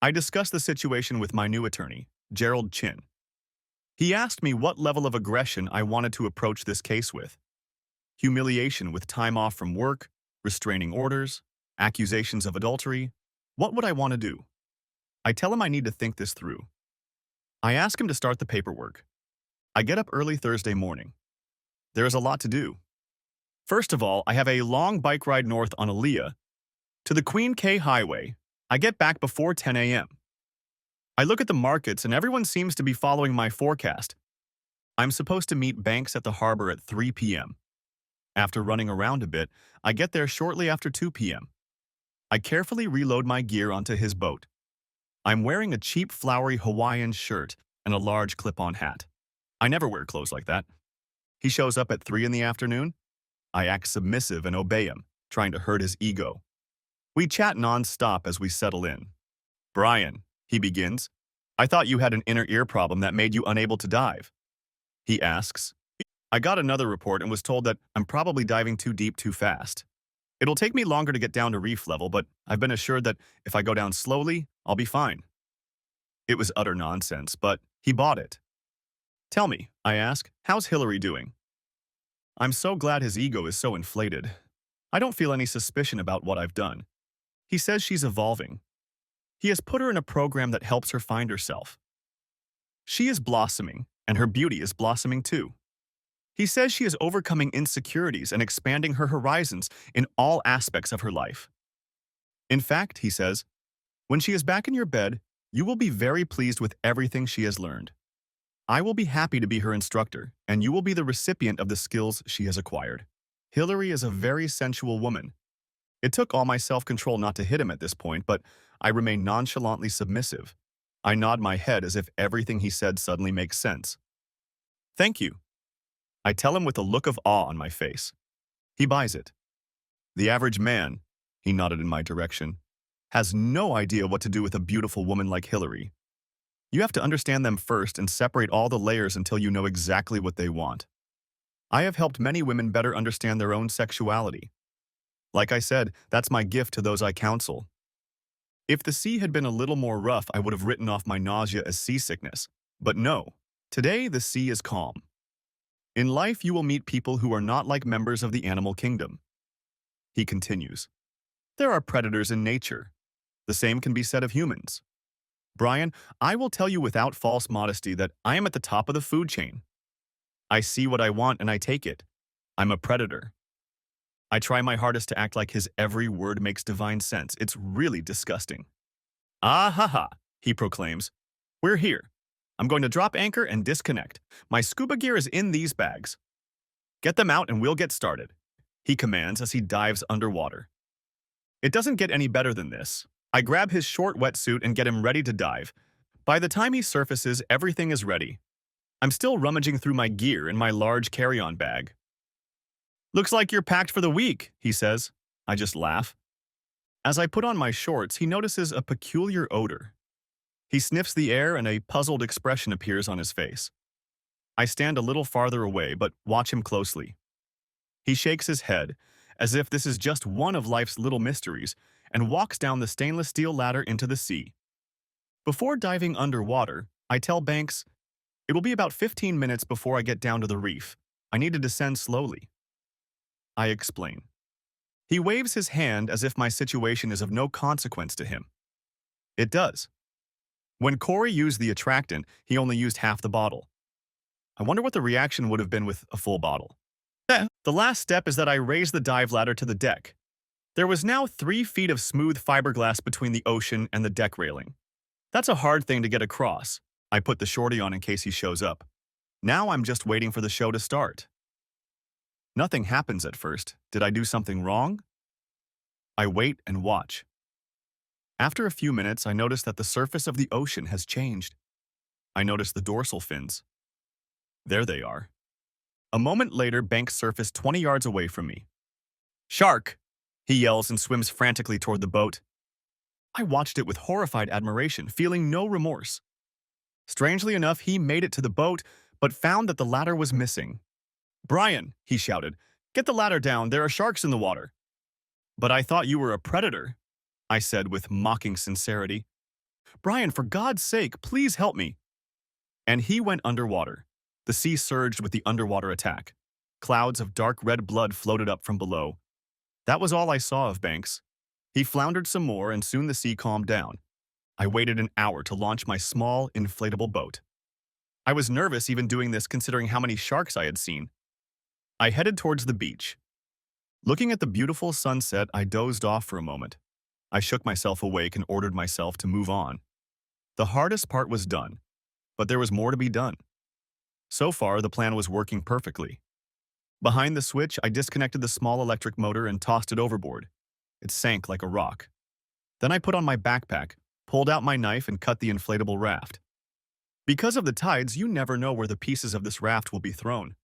I discussed the situation with my new attorney, Gerald Chin. He asked me what level of aggression I wanted to approach this case with. Humiliation with time off from work, restraining orders, accusations of adultery. What would I want to do? I tell him I need to think this through. I ask him to start the paperwork. I get up early Thursday morning. There is a lot to do. First of all, I have a long bike ride north on Aliyah to the Queen K Highway. I get back before 10 a.m. I look at the markets and everyone seems to be following my forecast, I'm supposed to meet Banks at the harbor at 3 p.m. After running around a bit, I get there shortly after 2 p.m. I carefully reload my gear onto his boat. I'm wearing a cheap flowery Hawaiian shirt and a large clip-on hat. I never wear clothes like that. He shows up at 3 in the afternoon. I act submissive and obey him, trying to hurt his ego. We chat non-stop as we settle in. Brian, he begins, I thought you had an inner ear problem that made you unable to dive. He asks. I got another report and was told that I'm probably diving too deep too fast. It'll take me longer to get down to reef level, but I've been assured that if I go down slowly, I'll be fine. It was utter nonsense, but he bought it. Tell me, I ask, how's Hillary doing? I'm so glad his ego is so inflated. I don't feel any suspicion about what I've done. He says she's evolving. He has put her in a program that helps her find herself. She is blossoming, and her beauty is blossoming too. He says she is overcoming insecurities and expanding her horizons in all aspects of her life. In fact, he says, when she is back in your bed, you will be very pleased with everything she has learned. I will be happy to be her instructor, and you will be the recipient of the skills she has acquired. Hillary is a very sensual woman. It took all my self-control not to hit him at this point, but I remain nonchalantly submissive. I nod my head as if everything he said suddenly makes sense. Thank you. I tell him with a look of awe on my face. He buys it. The average man, he nodded in my direction, has no idea what to do with a beautiful woman like Hillary. You have to understand them first and separate all the layers until you know exactly what they want. I have helped many women better understand their own sexuality. Like I said, that's my gift to those I counsel. If the sea had been a little more rough, I would have written off my nausea as seasickness. But no, today the sea is calm. In life, you will meet people who are not like members of the animal kingdom. He continues. There are predators in nature. The same can be said of humans. Brian, I will tell you without false modesty that I am at the top of the food chain. I see what I want and I take it. I'm a predator. I try my hardest to act like his every word makes divine sense. It's really disgusting. Ah ha ha, he proclaims. We're here. I'm going to drop anchor and disconnect. My scuba gear is in these bags. Get them out and we'll get started, he commands as he dives underwater. It doesn't get any better than this. I grab his short wetsuit and get him ready to dive. By the time he surfaces, everything is ready. I'm still rummaging through my gear in my large carry-on bag. Looks like you're packed for the week, he says. I just laugh. As I put on my shorts, he notices a peculiar odor. He sniffs the air and a puzzled expression appears on his face. I stand a little farther away, but watch him closely. He shakes his head, as if this is just one of life's little mysteries, and walks down the stainless steel ladder into the sea. Before diving underwater, I tell Banks, it will be about 15 minutes before I get down to the reef. I need to descend slowly. I explain. He waves his hand as if my situation is of no consequence to him. It does. When Corey used the attractant, he only used half the bottle. I wonder what the reaction would have been with a full bottle. The last step is that I raise the dive ladder to the deck. There was now 3 feet of smooth fiberglass between the ocean and the deck railing. That's a hard thing to get across. I put the shorty on in case he shows up. Now I'm just waiting for the show to start. Nothing happens at first. Did I do something wrong? I wait and watch. After a few minutes, I notice that the surface of the ocean has changed. I notice the dorsal fins. There they are. A moment later, Banks surfaced 20 yards away from me. Shark! He yells and swims frantically toward the boat. I watched it with horrified admiration, feeling no remorse. Strangely enough, he made it to the boat, but found that the ladder was missing. Brian, he shouted, get the ladder down, there are sharks in the water. But I thought you were a predator, I said with mocking sincerity. Brian, for God's sake, please help me. And he went underwater. The sea surged with the underwater attack. Clouds of dark red blood floated up from below. That was all I saw of Banks. He floundered some more and soon the sea calmed down. I waited an hour to launch my small, inflatable boat. I was nervous even doing this considering how many sharks I had seen. I headed towards the beach. Looking at the beautiful sunset, I dozed off for a moment. I shook myself awake and ordered myself to move on. The hardest part was done, but there was more to be done. So far, the plan was working perfectly. Behind the switch, I disconnected the small electric motor and tossed it overboard. It sank like a rock. Then I put on my backpack, pulled out my knife, and cut the inflatable raft. Because of the tides, you never know where the pieces of this raft will be thrown.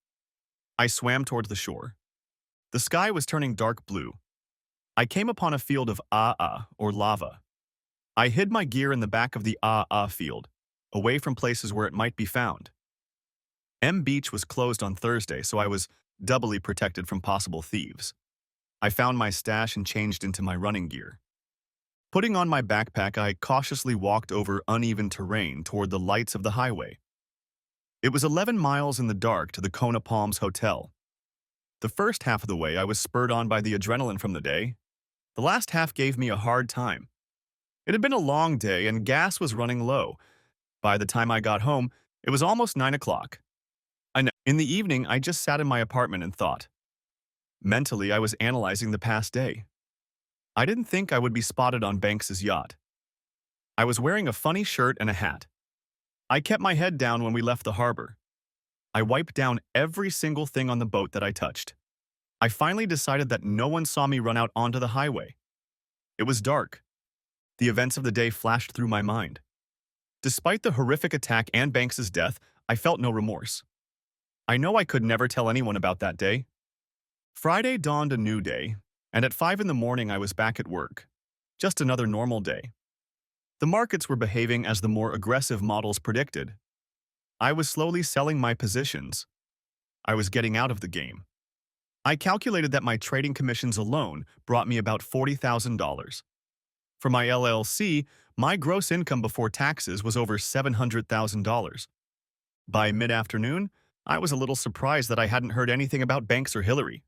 I swam toward the shore. The sky was turning dark blue. I came upon a field of or lava. I hid my gear in the back of the field, away from places where it might be found. M Beach was closed on Thursday, so I was doubly protected from possible thieves. I found my stash and changed into my running gear. Putting on my backpack, I cautiously walked over uneven terrain toward the lights of the highway. It was 11 miles in the dark to the Kona Palms Hotel. The first half of the way, I was spurred on by the adrenaline from the day. The last half gave me a hard time. It had been a long day and gas was running low. By the time I got home, it was almost 9 o'clock. In the evening, I just sat in my apartment and thought. Mentally, I was analyzing the past day. I didn't think I would be spotted on Banks's yacht. I was wearing a funny shirt and a hat. I kept my head down when we left the harbor. I wiped down every single thing on the boat that I touched. I finally decided that no one saw me run out onto the highway. It was dark. The events of the day flashed through my mind. Despite the horrific attack and Banks's death, I felt no remorse. I know I could never tell anyone about that day. Friday dawned a new day, and at 5 in the morning I was back at work. Just another normal day. The markets were behaving as the more aggressive models predicted. I was slowly selling my positions. I was getting out of the game. I calculated that my trading commissions alone brought me about $40,000. For my LLC, my gross income before taxes was over $700,000. By mid-afternoon, I was a little surprised that I hadn't heard anything about Banks or Hillary.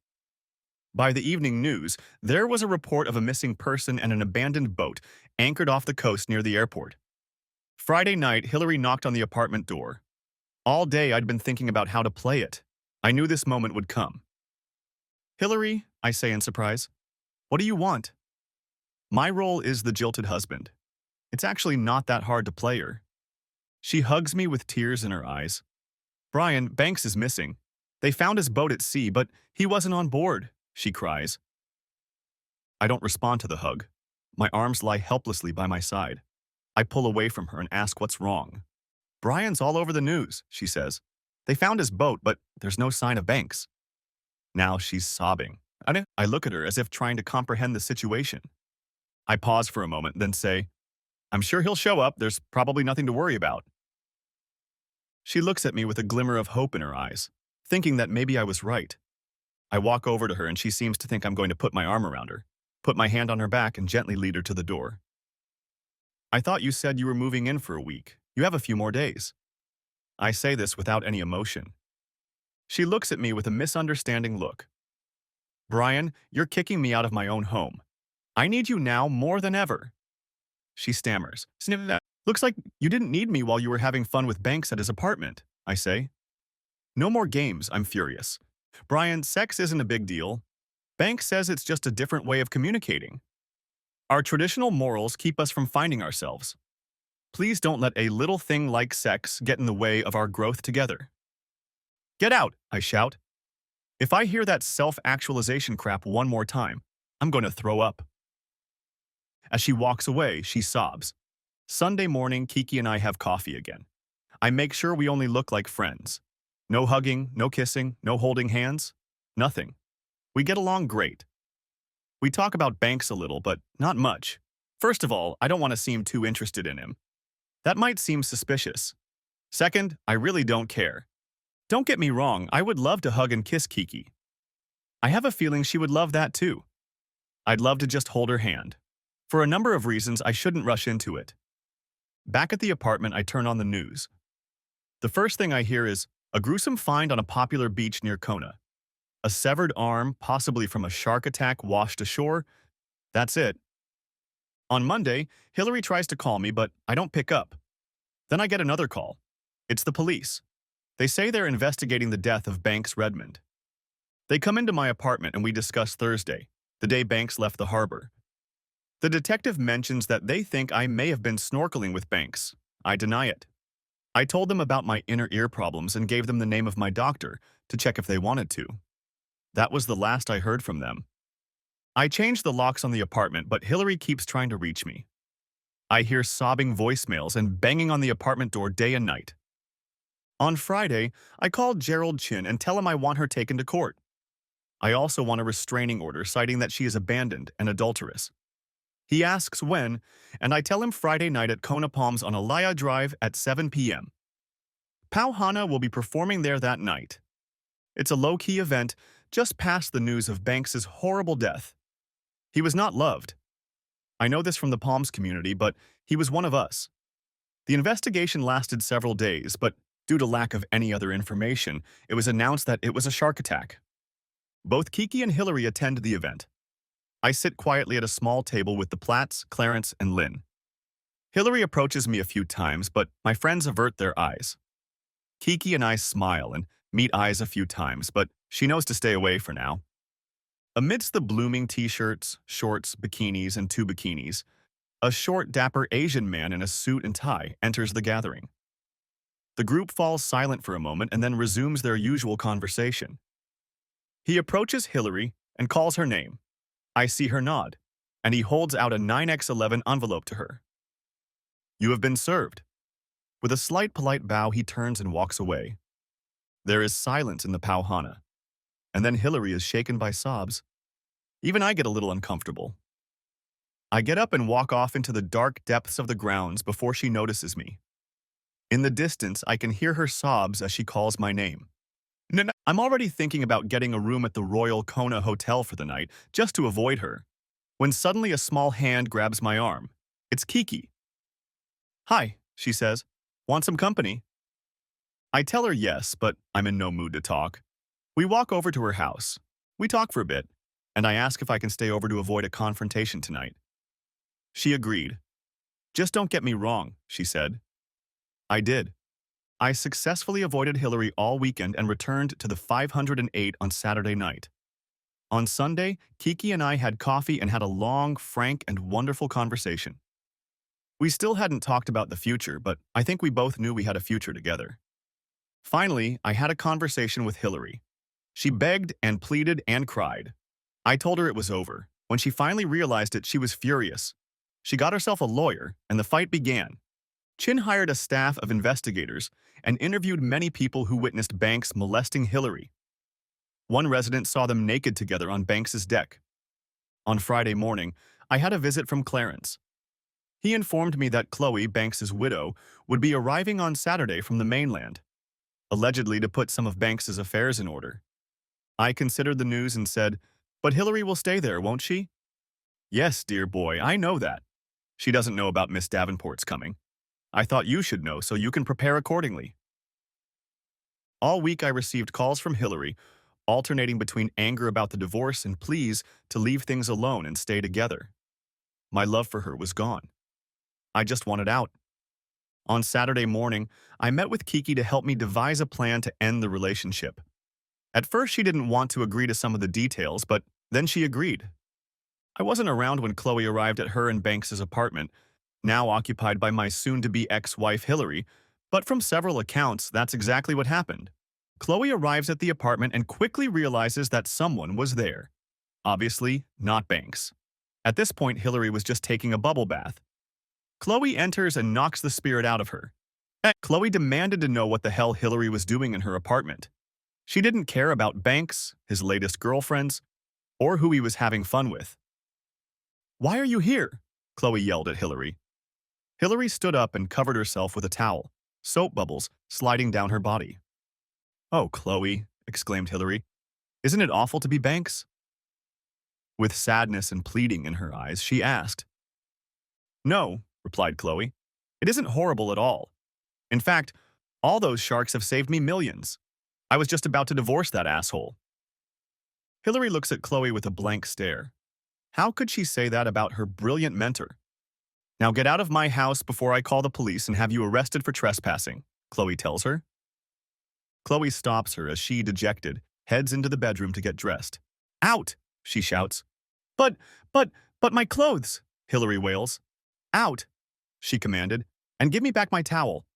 By the evening news, there was a report of a missing person and an abandoned boat anchored off the coast near the airport. Friday night, Hillary knocked on the apartment door. All day I'd been thinking about how to play it. I knew this moment would come. "Hillary," I say in surprise, "what do you want?" My role is the jilted husband. It's actually not that hard to play her. She hugs me with tears in her eyes. "Brian, Banks is missing. They found his boat at sea, but he wasn't on board," she cries. I don't respond to the hug. My arms lie helplessly by my side. I pull away from her and ask what's wrong. "Brian's all over the news," she says. "They found his boat, but there's no sign of Banks." Now she's sobbing. I look at her as if trying to comprehend the situation. I pause for a moment, then say, "I'm sure he'll show up. There's probably nothing to worry about." She looks at me with a glimmer of hope in her eyes, thinking that maybe I was right. I walk over to her and she seems to think I'm going to put my arm around her, put my hand on her back and gently lead her to the door. "I thought you said you were moving in for a week. You have a few more days." I say this without any emotion. She looks at me with a misunderstanding look. "Brian, you're kicking me out of my own home. I need you now more than ever." She stammers. "Looks like you didn't need me while you were having fun with Banks at his apartment," I say. "No more games," I'm furious. "Brian, sex isn't a big deal. Banks says it's just a different way of communicating. Our traditional morals keep us from finding ourselves. Please don't let a little thing like sex get in the way of our growth together." "Get out," I shout. If I hear that self-actualization crap one more time, I'm going to throw up. As she walks away, she sobs. Sunday morning, Kiki and I have coffee again. I make sure we only look like friends. No hugging, no kissing, no holding hands. Nothing. We get along great. We talk about Banks a little, but not much. First of all, I don't want to seem too interested in him. That might seem suspicious. Second, I really don't care. Don't get me wrong, I would love to hug and kiss Kiki. I have a feeling she would love that too. I'd love to just hold her hand. For a number of reasons, I shouldn't rush into it. Back at the apartment, I turn on the news. The first thing I hear is a gruesome find on a popular beach near Kona. A severed arm, possibly from a shark attack, washed ashore. That's it. On Monday, Hillary tries to call me, but I don't pick up. Then I get another call. It's the police. They say they're investigating the death of Banks Redmond. They come into my apartment and we discuss Thursday, the day Banks left the harbor. The detective mentions that they think I may have been snorkeling with Banks. I deny it. I told them about my inner ear problems and gave them the name of my doctor to check if they wanted to. That was the last I heard from them. I changed the locks on the apartment, but Hillary keeps trying to reach me. I hear sobbing voicemails and banging on the apartment door day and night. On Friday, I called Gerald Chin and tell him I want her taken to court. I also want a restraining order citing that she is abandoned and adulterous. He asks when, and I tell him Friday night at Kona Palms on Alaya Drive at 7 p.m. Pauhana will be performing there that night. It's a low-key event just past the news of Banks's horrible death. He was not loved. I know this from the Palms community, but he was one of us. The investigation lasted several days, but due to lack of any other information, it was announced that it was a shark attack. Both Kiki and Hillary attend the event. I sit quietly at a small table with the Platts, Clarence, and Lynn. Hillary approaches me a few times, but my friends avert their eyes. Kiki and I smile and meet eyes a few times, but she knows to stay away for now. Amidst the blooming t-shirts, shorts, bikinis, and two bikinis, a short, dapper Asian man in a suit and tie enters the gathering. The group falls silent for a moment and then resumes their usual conversation. He approaches Hillary and calls her name. I see her nod, and he holds out a 9x11 envelope to her. You have been served. With a slight polite bow, he turns and walks away. There is silence in the Pauhana, and then Hillary is shaken by sobs. Even I get a little uncomfortable. I get up and walk off into the dark depths of the grounds before she notices me. In the distance, I can hear her sobs as she calls my name. I'm already thinking about getting a room at the Royal Kona Hotel for the night, just to avoid her, when suddenly a small hand grabs my arm. It's Kiki. Hi, she says. Want some company? I tell her yes, but I'm in no mood to talk. We walk over to her house. We talk for a bit, and I ask if I can stay over to avoid a confrontation tonight. She agreed. Just don't get me wrong, she said. I did. I successfully avoided Hillary all weekend and returned to the 508 on Saturday night. On Sunday, Kiki and I had coffee and had a long, frank, and wonderful conversation. We still hadn't talked about the future, but I think we both knew we had a future together. Finally, I had a conversation with Hillary. She begged and pleaded and cried. I told her it was over. When she finally realized it, she was furious. She got herself a lawyer, and the fight began. Chin hired a staff of investigators and interviewed many people who witnessed Banks molesting Hillary. One resident saw them naked together on Banks's deck. On Friday morning, I had a visit from Clarence. He informed me that Chloe, Banks's widow, would be arriving on Saturday from the mainland, allegedly to put some of Banks's affairs in order. I considered the news and said, "But Hillary will stay there, won't she?" "Yes, dear boy, I know that. She doesn't know about Miss Davenport's coming. I thought you should know so you can prepare accordingly." All week I received calls from Hillary, alternating between anger about the divorce and pleas to leave things alone and stay together. My love for her was gone. I just wanted out. On Saturday morning, I met with Kiki to help me devise a plan to end the relationship. At first, she didn't want to agree to some of the details, but then she agreed. I wasn't around when Chloe arrived at her and Banks's apartment, now occupied by my soon-to-be ex-wife Hillary, but from several accounts, that's exactly what happened. Chloe arrives at the apartment and quickly realizes that someone was there. Obviously, not Banks. At this point, Hillary was just taking a bubble bath. Chloe enters and knocks the spirit out of her. Chloe demanded to know what the hell Hillary was doing in her apartment. She didn't care about Banks, his latest girlfriends, or who he was having fun with. "Why are you here?" Chloe yelled at Hillary. Hillary stood up and covered herself with a towel, soap bubbles sliding down her body. "Oh, Chloe," exclaimed Hillary. "Isn't it awful to be Banks?" With sadness and pleading in her eyes, she asked. "No," replied Chloe. "It isn't horrible at all. In fact, all those sharks have saved me millions. I was just about to divorce that asshole." Hillary looks at Chloe with a blank stare. How could she say that about her brilliant mentor? "Now get out of my house before I call the police and have you arrested for trespassing," Chloe tells her. Chloe stops her as she, dejected, heads into the bedroom to get dressed. "Out!" she shouts. But, but my clothes!" Hillary wails. "Out!" she commanded, "and give me back my towel."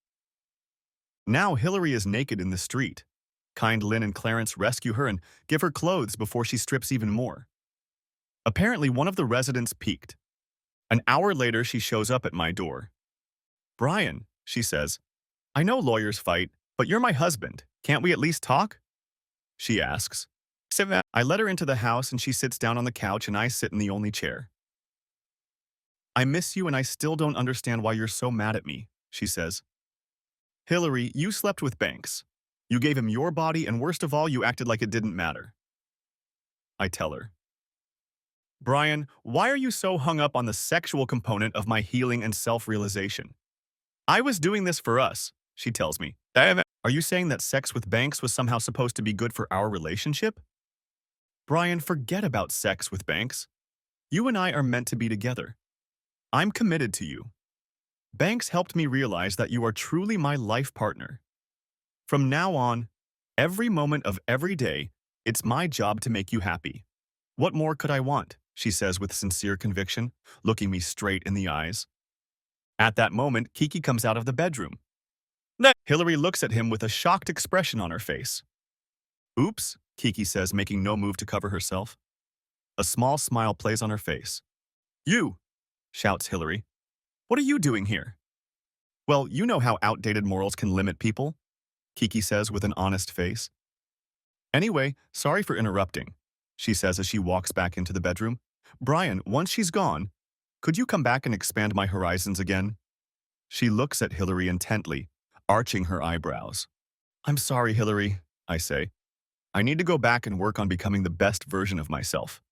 Now Hillary is naked in the street. Kind Lynn and Clarence rescue her and give her clothes before she strips even more. Apparently, one of the residents peeked. An hour later, she shows up at my door. "Brian," she says, "I know lawyers fight, but you're my husband. Can't we at least talk?" She asks. I let her into the house and she sits down on the couch and I sit in the only chair. "I miss you and I still don't understand why you're so mad at me," she says. "Hillary, you slept with Banks. You gave him your body and worst of all, you acted like it didn't matter." I tell her. "Brian, why are you so hung up on the sexual component of my healing and self-realization? I was doing this for us," she tells me. "Are you saying that sex with Banks was somehow supposed to be good for our relationship?" "Brian, forget about sex with Banks. You and I are meant to be together. I'm committed to you. Banks helped me realize that you are truly my life partner. From now on, every moment of every day, it's my job to make you happy. What more could I want?" she says with sincere conviction, looking me straight in the eyes. At that moment, Kiki comes out of the bedroom. Hillary looks at him with a shocked expression on her face. "Oops," Kiki says, making no move to cover herself. A small smile plays on her face. "You!" shouts Hillary. "What are you doing here?" "Well, you know how outdated morals can limit people," Kiki says with an honest face. "Anyway, sorry for interrupting," she says as she walks back into the bedroom. "Brian, once she's gone, could you come back and expand my horizons again?" She looks at Hillary intently, arching her eyebrows. "I'm sorry, Hillary," I say. "I need to go back and work on becoming the best version of myself."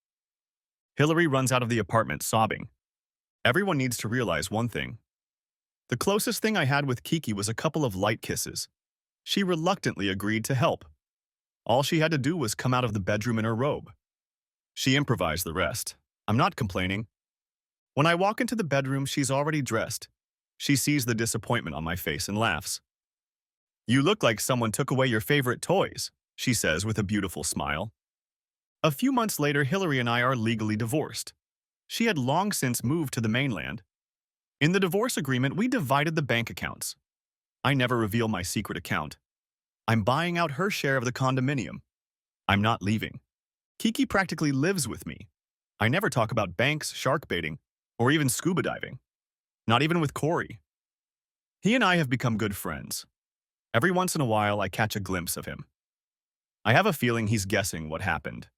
Hillary runs out of the apartment sobbing. Everyone needs to realize one thing. The closest thing I had with Kiki was a couple of light kisses. She reluctantly agreed to help. All she had to do was come out of the bedroom in her robe. She improvised the rest. I'm not complaining. When I walk into the bedroom, she's already dressed. She sees the disappointment on my face and laughs. "You look like someone took away your favorite toys," she says with a beautiful smile. A few months later, Hillary and I are legally divorced. She had long since moved to the mainland. In the divorce agreement, we divided the bank accounts. I never reveal my secret account. I'm buying out her share of the condominium. I'm not leaving. Kiki practically lives with me. I never talk about banks, shark baiting, or even scuba diving. Not even with Corey. He and I have become good friends. Every once in a while, I catch a glimpse of him. I have a feeling he's guessing what happened.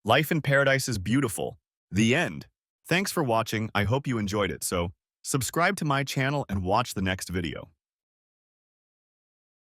Life in paradise is beautiful. The end. Thanks for watching. I hope you enjoyed it, so subscribe to my channel and watch the next video.